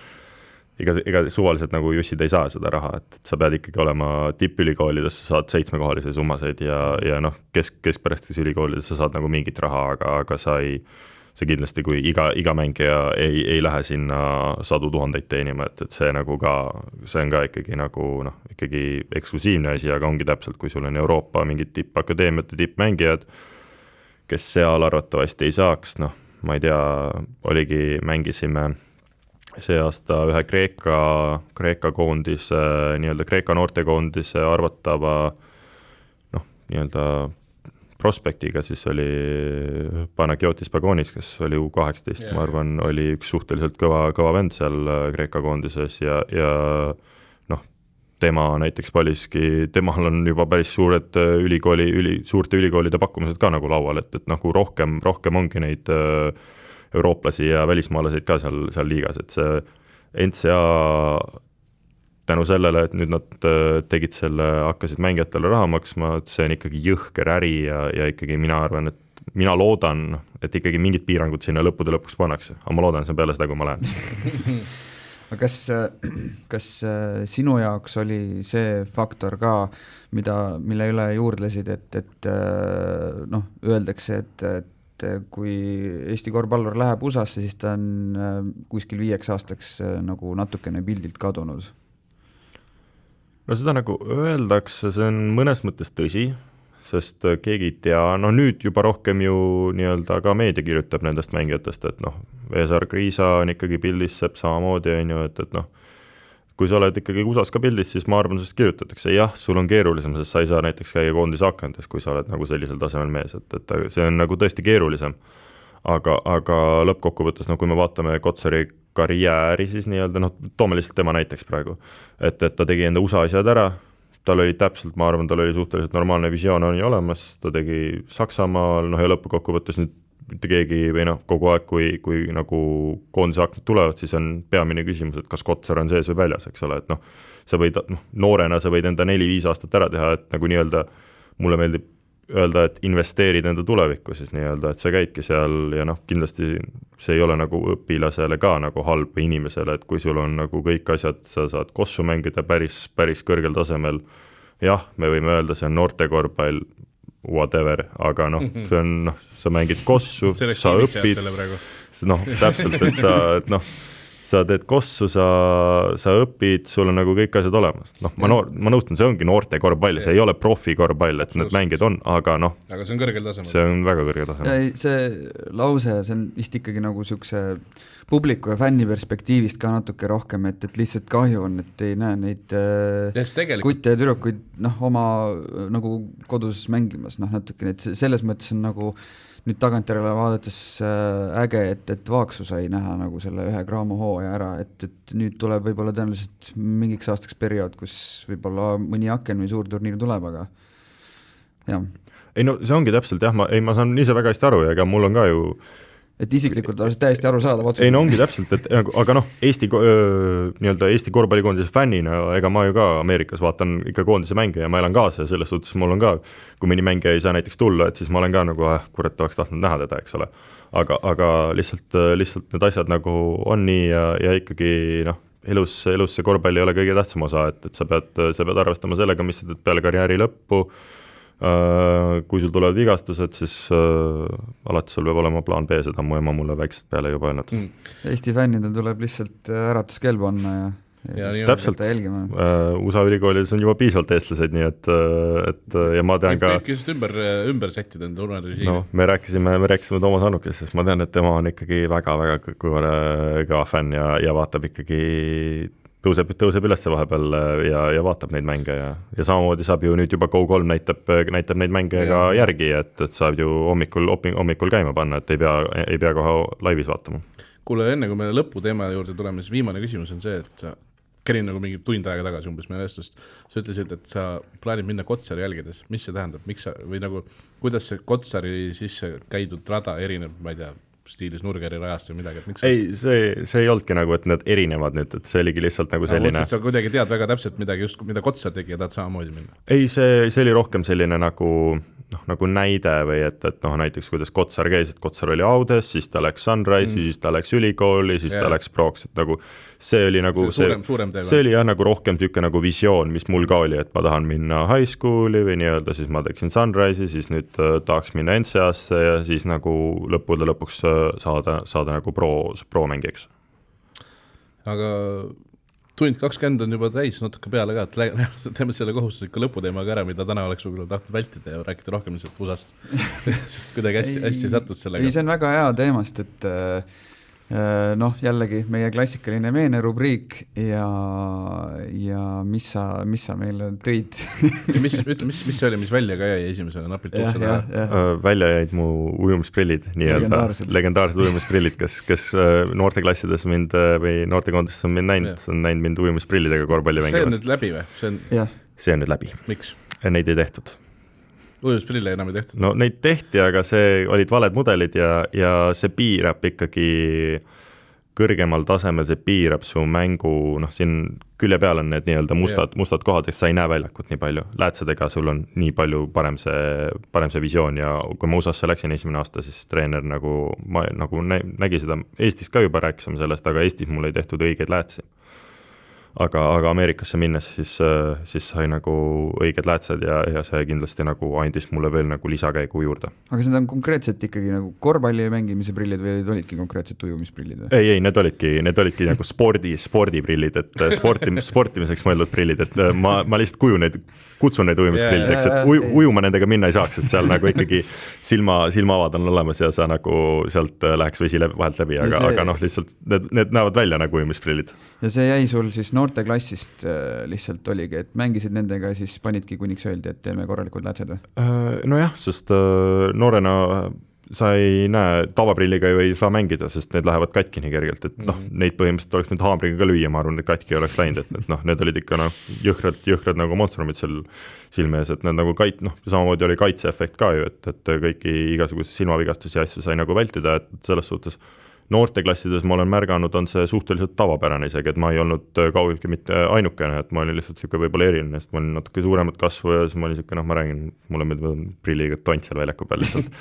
Ega suvaliselt nagu jussid ei saa seda raha, et sa pead ikkagi olema tippülikoolides, sa saad 7-kohalise summaseid ja noh, keskpärastes ülikoolides sa saad nagu mingit raha, aga sa kindlasti, kui iga mängija ei lähe sinna 100,000 teenima, et see nagu ka, see on ka ikkagi nagu noh, ikkagi eksklusiivne asi, aga ongi täpselt, kui sul on Euroopa mingid tippakadeemiate tippmängijad, kes seal arvatavasti ei saaks, noh, ma ei tea, mängisime see aasta ühe Kreeka koondise, nii-öelda Kreeka noortekoondise arvatava noh, nii-öelda prospektiga, siis oli Panagiotis Pagonis, kes oli U18, ma arvan, oli üks suhteliselt kõva vend seal Kreeka koondises ja noh, tema näiteks valiski, temal on juba päris suurte ülikoolide pakkumised ka nagu laual, et nagu rohkem ongi neid eurooplasi ja välismaalaseid ka seal liigas, et see NCA tänu sellele, et nüüd nad tegid selle, hakkasid mängijatele raha maksma, et see on ikkagi jõhker äri ja ikkagi mina arvan, et mina loodan, et ikkagi mingid piirangud sinna lõppude lõpuks pannakse, aga ma loodan, see on peale seda, kui ma lähen. Kas sinu jaoks oli see faktor ka, mille üle juurdlesid, et noh, öeldakse, et kui Eesti korvpallur läheb USA-sse, siis ta on kuskil 5 aastaks nagu natukene pildilt kadunud? No seda nagu öeldakse, see on mõnes mõttes tõsi, sest keegi ei tea, no nüüd juba rohkem ju nii-öelda ka meedia kirjutab nendest mängijatest, et noh, Veesaar Kriisa on ikkagi pildis, Sepp samamoodi on ju, et noh, kui sa oled ikkagi USA-s ka pildis, siis ma arvan, sest kirjutatakse, jah, sul on keerulisem, sest sa ei saa näiteks käia koondis akendes, kui sa oled nagu sellisel tasemel mees, et see on nagu tõesti keerulisem. Aga lõppkokkuvõttes, no kui me vaatame Kotsari karjääri, siis nii-öelda, noh, toome lihtsalt tema näiteks praegu, et ta tegi enda USA asjad ära, tal oli täpselt, ma arvan, tal oli suhteliselt normaalne visioon on ju olemas, ta tegi Saksamaal, noh ja lõppkokkuvõttes nüüd mitte keegi või noh, kogu aeg, kui nagu koondise aknad tulevad, siis on peamine küsimus, et kas Kotsar on sees või väljas, eks ole, et noh, sa võid, noh, noorena sa võid enda 4-5 aastat ära teha, et nagu nii-öelda, mulle meeldib öelda, et investeerid enda tulevikku siis nii-öelda, et sa käidki seal ja noh, kindlasti see ei ole nagu õpilasele ka nagu halb või inimesele, et kui sul on nagu kõik asjad, sa saad kossu mängida päris kõrgel tasemel, jah, me võime öelda, see on noortekorvpall, whatever, aga noh, see on, noh, sa mängid kossu, sa õpid, noh, täpselt, et sa teed kossu, sa õpid, sul on nagu kõik asjad olemas. Noh, ma nõustun, see ongi noorte korvpall, see ei ole profi korvpall, et need mängid on, aga noh. Aga see on kõrgel tasemel. See on väga kõrgel tasemel. See lause, see on vist ikkagi nagu siukse publiku ja fänni perspektiivist ka natuke rohkem, et lihtsalt kahju on, et ei näe neid kutte ja tüdrukuid oma nagu kodus mängimas, natuke, et selles mõttes on nagu nüüd tagantjärele vaadates äge, et Vaaksu sai näha nagu selle 1 Graamo hooaja ära, et nüüd tuleb võib-olla tõenäoliselt mingiks aastaks periood, kus võib-olla mõni aken või suur turniir tuleb, aga jah. Ei no see ongi täpselt jah, ma saan ise väga hästi aru ja ega mul on ka ju et isiklikult oleks täiesti aru saada otsus. Ei no ongi täpselt, et aga noh, Eesti korvpallikoondise fännina, ega ma ju ka Ameerikas vaatan ikka koondise mänge ja ma elan kaasa ja selles suhtes mul on ka, kui mõni mängija ei saa näiteks tulla, et siis ma olen ka nagu, kurat, oleks tahtnud näha teda, eks ole. Aga lihtsalt need asjad nagu on nii ja ikkagi noh, elus see korvpall ei ole kõige tähtsam osa, et sa pead arvestama sellega, mis sa teed peale karjääri lõppu. Kui sul tulevad vigastused, siis alati sul peab olema plaan B, seda mu ema mulle väiksest peale juba öelnud. Eesti fännidel tuleb lihtsalt äratuskelb panna ja täpselt, USA ülikoolides on juba piisavalt eestlased, nii et ja ma tean ka ümber sättida no, me rääkisime Toomas Annukest, sest ma tean, et tema on ikkagi väga-väga kõva fänn ja vaatab ikkagi tõuseb üles vahepeal ja vaatab neid mänge ja samamoodi saab ju nüüd juba Go3 näitab neid mänge ka järgi, et saab ju hommikul käima panna, et ei pea kohe laivis vaatama. Kuule, enne kui me lõputeema juurde tuleme, siis viimane küsimus on see, et kärin nagu mingi tund aega tagasi umbes meie vestlust, sa ütlesid, et sa plaanid minna Kotsari jälgides, mis see tähendab, või nagu, kuidas see Kotsari sisse käidud rada erineb, ma ei tea, stiilis Nurgeri rajast või midagi, et miks ei, see ei olnudki nagu, et need erinevad nüüd, et see oligi lihtsalt nagu selline sa kuidagi tead väga täpselt midagi, just mida Kotsar tegi ja tahad samamoodi minna? Ei, see oli rohkem selline nagu näide või et näiteks kuidas Kotsar käis, et Kotsar oli Audes, siis ta läks Sunrise'i, siis ta läks ülikooli, siis ta läks Proks, et nagu see oli nagu see oli jah nagu rohkem tüüke nagu visioon, mis mul ka oli, et ma tahan minna high school'i või nii-öelda, siis ma tegin Sunrise'i, siis nüüd tahaks minna NCA'sse ja siis nagu lõpuks saada nagu pro-mängiks. Aga tund 20 on juba täis natuke peale ka, et teeme selle kohustusliku lõputeemaga ära, mida täna oleks võib-olla tahtnud vältida ja rääkida rohkem lihtsalt USA-st. Kuidagi hästi sattus sellega. Ei, see on väga hea teemast, et jällegi meie klassikaline meene rubriik ja mis sa meile tõid. mis see oli, mis välja ka jäi esimesena napilt uksele? Välja jäid mu ujumisprillid, nii-öelda legendaarsed ujumisprillid, kes noorteklassides mind või noortekoondistes on näinud mind ujumisprillidega korvpalli mängimas. See on nüüd läbi või? See on nüüd läbi. Miks? Neid ei tehtud. Ujumisprille enam ei tehtud? No neid tehti, aga see olid valed mudelid ja see piirab ikkagi kõrgemal tasemel, see piirab su mängu, siin külje peal on need nii-öelda mustad kohad, et sa ei näe väljakut nii palju. Läätsedega sul on nii palju parem see visioon ja kui ma USA-sse läksin esimene aasta, siis treener nagu nägi seda, Eestis ka juba rääkisime sellest, aga Eestis mul ei tehtud õigeid läätsi. Aga Ameerikasse minnes siis sai nagu õiged läätsed ja see kindlasti nagu andis mulle veel nagu lisakäigu juurde. Aga see on konkreetselt ikkagi nagu korvpalli mängimise prillid või olidki konkreetselt ujumisprillid? Ei, need olidki nagu spordiprillid, et sportimiseks mõeldud prillid, et ma lihtsalt kutsun neid ujumisprillideks, et ujuma nendega minna ei saaks, et seal nagu ikkagi silmaavad on olemas ja sa nagu sealt läheks vesi vahelt läbi, aga lihtsalt need näevad välja nagu ujumisprillid. Ja see jäi sul siis noorteklassist lihtsalt oligi, et mängisid nendega, siis panidki kuniks öeldi, et teeme korralikud läätsed või? Nojah, sest noorena sa ei näe, tavaprilliga ju ei saa mängida, sest need lähevad katki nii kergelt, et neid põhimõtteliselt oleks nüüd haamriga ka lüüa, ma arvan, et katki oleks läinud, et need olid ikka jõhkrad nagu monstrumid seal silmees, et need nagu samamoodi oli kaitseefekt ka ju, et kõiki igasuguses silmavigastusi ja asju sai nagu vältida, et selles suhtes noorteklassides ma olen märganud, on see suhteliselt tavapärane isegi, et ma ei olnud kaugeltki mitte ainukene, et ma olin lihtsalt siuke võib-olla eriline, sest ma olin natuke suuremat kasvu ja siis ma olin siuke, ma räägin, mulle meeldib prilliga tont seal väljaku peal lihtsalt.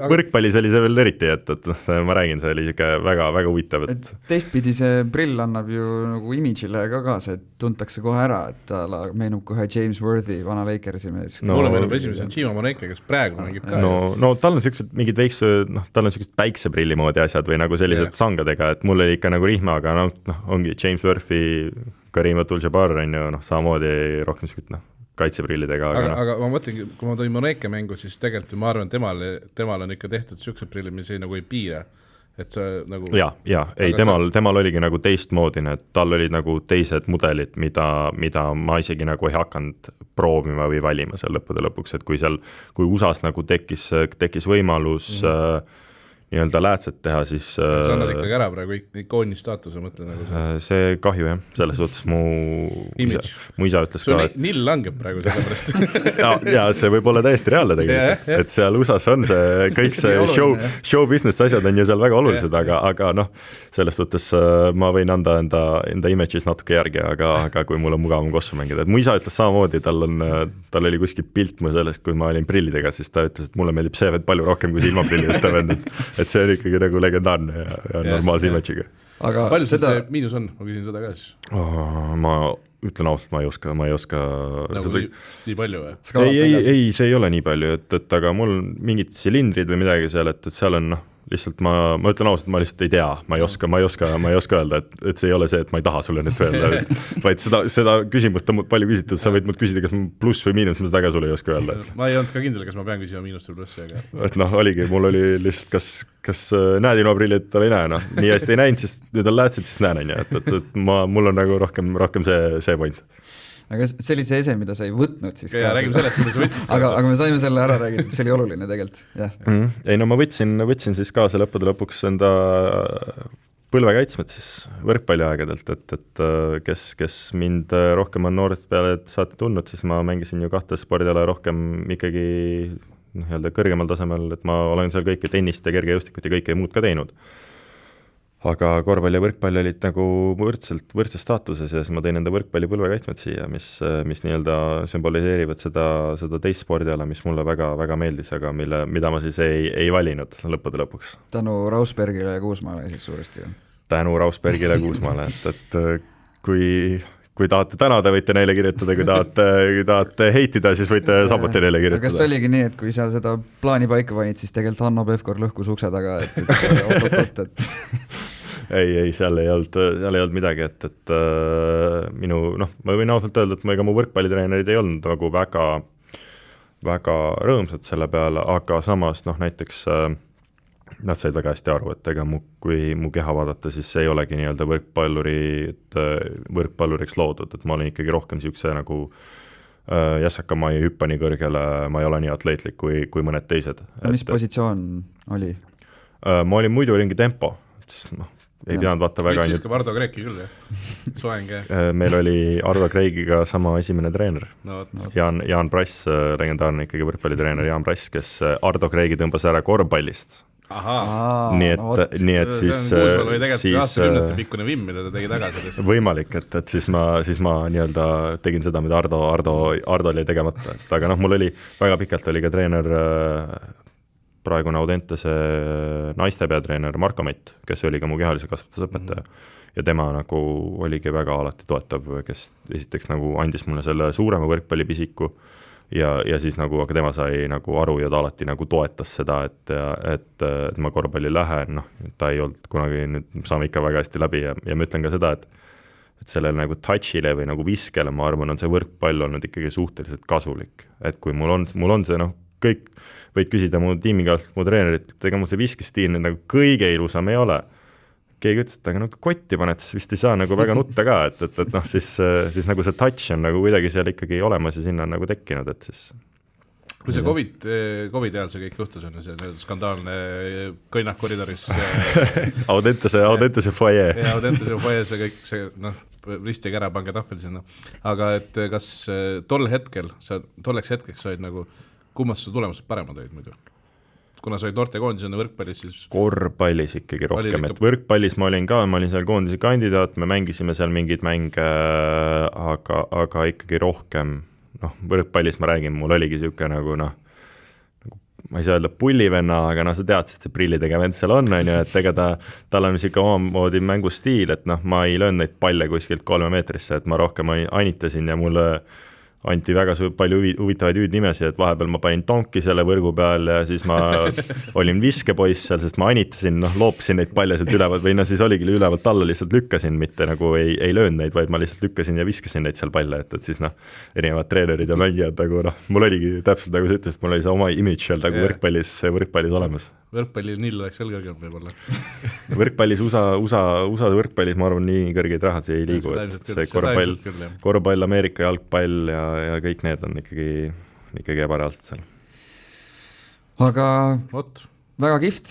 Võrkpallis oli see veel eriti, et ma räägin, see oli siuke väga-väga huvitav. Teistpidi see prill annab ju nagu imidžile ka kaasa, et tuntakse kohe ära, et ta meenub kohe James Worthy, vana Lakersi mees. Mulle meenub esimese on Chima Moneke, kes praegu mängib ka. No tal on siuksed mingid tal on siuksed päikseprilli moodi asjad või nagu sellised sangadega, et mul oli ikka nagu rihma, aga ongi James Murphy, Karim Abdul-Jabbar on ju, samamoodi rohkem siukest kaitseprillidega. Aga ma mõtlengi, kui ma tõin Moneke mängu, siis tegelikult ma arvan, temal on ikka tehtud siuksed prillid, mis ei nagu ei piira. Et see nagu... temal oligi nagu teistmoodine, et tal olid nagu teised mudelid, mida ma isegi nagu ei hakanud proovima või valima seal lõppude lõpuks, et kui USA-s nagu tekkis võimalus nii-öelda läätset teha, siis sa annad ikkagi ära praegu ikooni staatuse, mõtle nagu see kahju jah, selles suhtes mu isa ütles ka, et nill langeb praegu sellepärast ja see võib olla täiesti reaalne tegelikult, et seal USA-s on see kõik see show business asjad on ju seal väga olulised, aga selles suhtes ma võin anda enda image'is natuke järgi, aga kui mul on mugavam kossu mängida, et mu isa ütles samamoodi, tal oli kuskil pilt mu sellest, kui ma olin prillidega, siis ta ütles, et mulle meeldib see veel palju rohkem kui see ilma prillideta, et see on ikkagi nagu legendaarne ja normaalse image'iga. Palju see miinus on? Ma küsin seda ka siis. Ma ütlen ausalt, ma ei oska nagu seda... nii palju või? Ei, see ei ole nii palju, et aga mul mingid silindrid või midagi seal, et seal on lihtsalt ma ütlen ausalt, ma lihtsalt ei tea, ma ei oska öelda, et see ei ole see, et ma ei taha sulle nüüd öelda, vaid seda küsimust on palju küsitud, sa võid mult küsida, kas pluss või miinus, ma seda ka sulle ei oska öelda. Ma ei olnud ka kindel, kas ma pean küsima miinust või plussi, aga... Et oligi, mul oli lihtsalt, kas näed ilmaprillid, tal ei näe, nii hästi ei näinud, siis nüüd on läätsid, siis näen, et mul on nagu rohkem see point. Aga see oli see ese, mida sa ei võtnud siis ja, räägime sellest, mida sa võtsid. aga me saime selle ära räägitud, see oli oluline tegelikult. Ei ma võtsin siis kaasa lõppude lõpuks enda põlvekaitsmed siis võrkpalliaegadelt, et kes mind rohkem on noorest peale saati tundnud, siis ma mängisin ju 2 spordiala rohkem ikkagi kõrgemal tasemel, et ma olen seal kõike tennist ja kergejõustikut ja kõike muud ka teinud. Aga korvpall ja võrkpall olid nagu võrdses staatuses ja siis ma tõin enda võrkpalli põlvekaitsmed siia, mis nii-öelda sümboliseerivad seda teist spordiala, mis mulle väga meeldis, aga mida ma siis ei valinud lõppude lõpuks. Tänu Rausbergile ja Kuusmaale siis suuresti. Tänu Rausbergile ja Kuusmaale, et kui tahate tänada, võite neile kirjutada, kui tahate heitida, siis võite samuti neile kirjutada. Kas oligi nii, et kui seal seda plaani paika panid, siis tegelikult Hanno Pevkor lõhkus ukse taga, et ei, seal ei olnud midagi, et minu, ma võin ausalt öelda, et ega mu võrkpallitreenerid ei olnud nagu väga rõõmsad selle peale, aga samas näiteks nad said väga hästi aru, et ega kui mu keha vaadata, siis see ei olegi nii-öelda võrkpalluriks loodud, et ma olin ikkagi rohkem siukse nagu jässaka, ma ei hüppa nii kõrgele, ma ei ole nii atleetlik kui mõned teised. Mis positsioon oli? Ma olin muidu olingi tempo, ei pidanud vaata väga... Võid siis ka Ardo Kreeki küll, jah? Soenge. Meil oli Ardo Kreigiga sama esimene treener. Jaan Prass, legendaarne ikkagi võrkpallitreener Jaan Prass, kes Ardo Kreigi tõmbas ära korvpallist. Nii et siis Kuusmaal oli tegelikult aastakümnete pikkune vimm, mida ta tegi tagasi. Võimalik, et siis ma nii-öelda tegin seda, mida Ardo oli tegemata. Aga mul oli väga pikalt oli ka treener praegune Audentese naiste peatreener Marko Mett, kes oli ka mu kehalise kasvatusõpetaja ja tema nagu oligi väga alati toetav, kes esiteks nagu andis mulle selle suurema võrkpallipisiku ja siis nagu, aga tema sai nagu aru ja ta alati nagu toetas seda, et ma korvpalli lähen, ta ei olnud kunagi, nüüd saame ikka väga hästi läbi ja ma ütlen ka seda, et sellele nagu touchile või nagu viskele, ma arvan, on see võrkpall olnud ikkagi suhteliselt kasulik, et kui mul on see kõik võid küsida mu tiimikaaslast, mu treenerit, ega mu see viskistiil nüüd nagu kõige ilusam ei ole. Keegi ütles, et aga kotti paned, siis vist ei saa nagu väga nutta ka, et siis nagu see touch on nagu kuidagi seal ikkagi olemas ja sinna on nagu tekkinud, et siis... Kui see COVID ajal see kõik juhtus on, see skandaalne kõnnak koridoris... Audentese foyer. Ja Audentese foyer, see kõik, see ristige ära, pange tahvel sinna. Aga et kas tolleks hetkeks sa olid nagu... Kummast su tulemused paremad olid muidu? Kuna sa olid noorte koondis enne võrkpallis, siis... Korvpallis ikkagi rohkem, et võrkpallis ma olin seal koondise kandidaat, me mängisime seal mingeid mänge, aga ikkagi rohkem, võrkpallis ma räägin, mul oligi siuke nagu ma ei saa öelda pullivenna, aga sa tead, sest see prillidega vend seal on, et ega tal on siuke omamoodi mängustiil, et ma ei löönud neid palle kuskilt 3 meetrisse, et ma rohkem ainitasin ja mulle anti väga palju huvitavaid hüüdnimesi, et vahepeal ma panin tonki selle võrgu peal ja siis ma olin viskepoiss seal, sest ma anitasin, loopisin neid palle sealt ülevalt või siis oligi ülevalt alla, lihtsalt lükkasin, mitte nagu ei löönud neid, vaid ma lihtsalt lükkasin ja viskasin neid seal palle, et siis erinevad treenerid ja mängijad nagu mul oligi täpselt nagu sa ütlesid, mul oli see oma image seal nagu võrkpallis olemas. Võrkpalli nill oleks veel kõrgem võib-olla. Võrkpallis, USA võrkpallis ma arvan nii kõrgeid rahad ei liigu, et see korvpall, Ameerika jalgpall ja kõik need on ikkagi ebareaalsed seal. Aga väga kihvt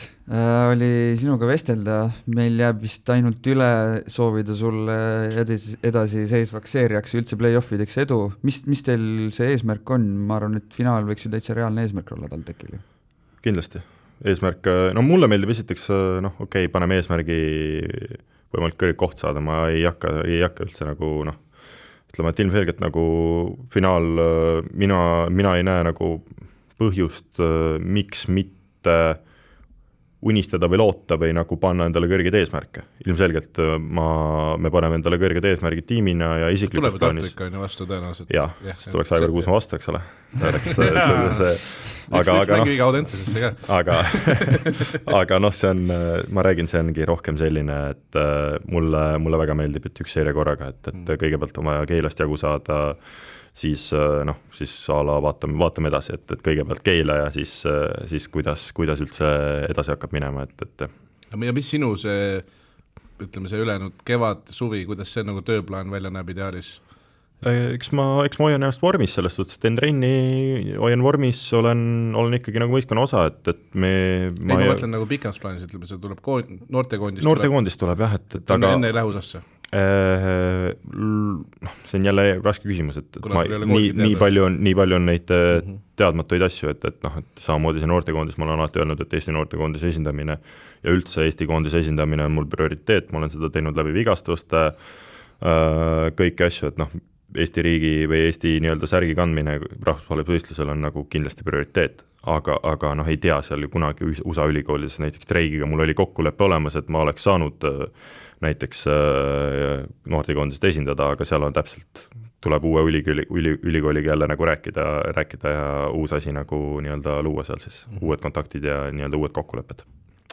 oli sinuga vestelda, meil jääb vist ainult üle soovida sulle edasi seisvaks seeriaks üldse play-offideks edu. Mis teil see eesmärk on? Ma arvan, et finaal võiks ju täitsa reaalne eesmärk olla TalTechil. Kindlasti. Eesmärk, mulle meeldib esiteks, paneme eesmärgi võimalik kõrge koht saada, ma ei hakka üldse nagu ütleme, et ilmselgelt nagu finaal, mina ei näe nagu põhjust, miks mitte unistada või loota või nagu panna endale kõrgeid eesmärke. Ilmselgelt me paneme endale kõrgeid eesmärgid tiimina ja isiklikus plaanis. Tuleb Tartu ikka vastu tõenäoliselt. Jah, siis tuleks Aivar Kuusma vastu, eks ole. Aga see on, ma räägin, see ongi rohkem selline, et mulle väga meeldib, et üks seeria korraga, et kõigepealt on vaja Keilast jagu saada, siis ala vaatame edasi, et kõigepealt Keila ja siis kuidas üldse edasi hakkab minema. Ja mis sinu see ülejäänud kevad, suvi, kuidas see nagu tööplaan välja näeb ideaalis? Eks ma hoian ennast vormis selles suhtes, teen trenni, hoian vormis, olen ikkagi nagu võistkonna osa, et ma mõtlen nagu pikas plaanis, see tuleb noortekoondist tuleb jah, et enne läheusasse. See on jälle raske küsimus, et nii palju on neid teadmatuid asju, et samamoodi see noortekoondis, ma olen alati öelnud, et Eesti noortekoondise esindamine ja üldse Eesti koondise esindamine on mul prioriteet, ma olen seda teinud läbi vigastuste, kõiki asju, et Eesti riigi või Eesti nii-öelda särgi kandmine rahvusvahelisel on nagu kindlasti prioriteet, aga ei tea seal kunagi USA ülikoolides näiteks treigiga mul oli kokkuleppe olemas, et ma oleks saanud näiteks noortekoondist esindada, aga seal on täpselt, tuleb uue ülikooliga jälle nagu rääkida ja uus asi nagu nii-öelda luua seal siis, uued kontaktid ja nii-öelda uued kokkulepped.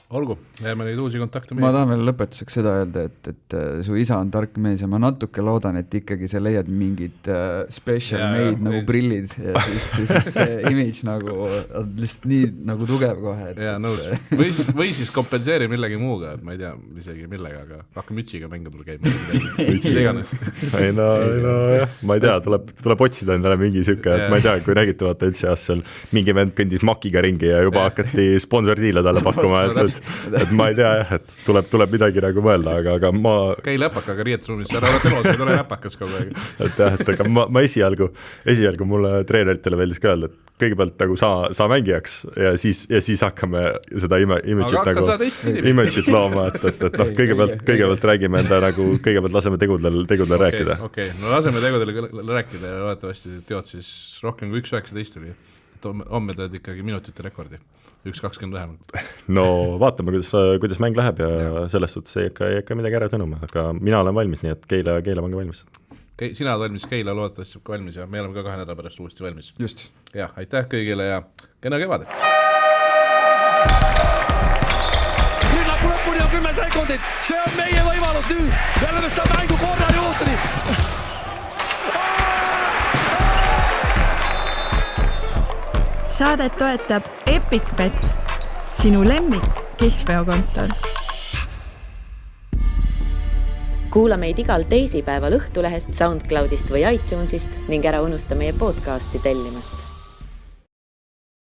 Olgu, jääme neid uusi kontakte meie. Ma tahan veel lõpetuseks seda öelda, et su isa on tark mees ja ma natuke loodan, et ikkagi sa leiad mingid special made nagu prillid ja siis see image nagu on lihtsalt nii nagu tugev kohe. Ja nõus. Või siis kompenseeri millegi muuga, et ma ei tea isegi millega, aga hakka mütsiga mängu tule käima. Ma ei tea, tuleb otsida endale mingi süke, et ma ei tea, kui nägite vaata NCAs seal mingi vend kõndis makiga ringi ja juba hakati sponsordiile talle pakkuma, et ma ei tea jah, et tuleb midagi nagu mõelda, aga ma käi läpakaga riietusruumis, ära ole telos, ei ole läpakas kogu aeg. Et jah, et aga ma esialgu mulle treeneritele meeldis ka öelda, et kõigepealt nagu saa mängijaks ja siis hakkame seda image'it looma, et kõigepealt räägime enda nagu, kõigepealt laseme tegudel rääkida. Okei, no laseme tegudel rääkida ja loodetavasti teod siis rohkem kui 1.19 oli. Homme teed ikkagi minutite rekordi, 1.20 vähemalt. No vaatame, kuidas mäng läheb ja selles suhtes ei hakka midagi ära sõnuma, aga mina olen valmis, nii et Keila pange valmis. Sina oled valmis, Keila loodetavasti valmis ja me oleme ka 2 nädala pärast uuesti valmis. Just. Jah, aitäh kõigile ja kena kevadet. Rünnaku lõpuni on 10 sekundit, see on meie võimalus nüüd, me oleme seda mängu korra juhtuni. Saadet toetab EpicBet, sinu lemmik kihlveokontor. Kuula meid igal teisipäeval Õhtulehest, SoundCloudist või iTunesist ning ära unusta meie podcasti tellimast.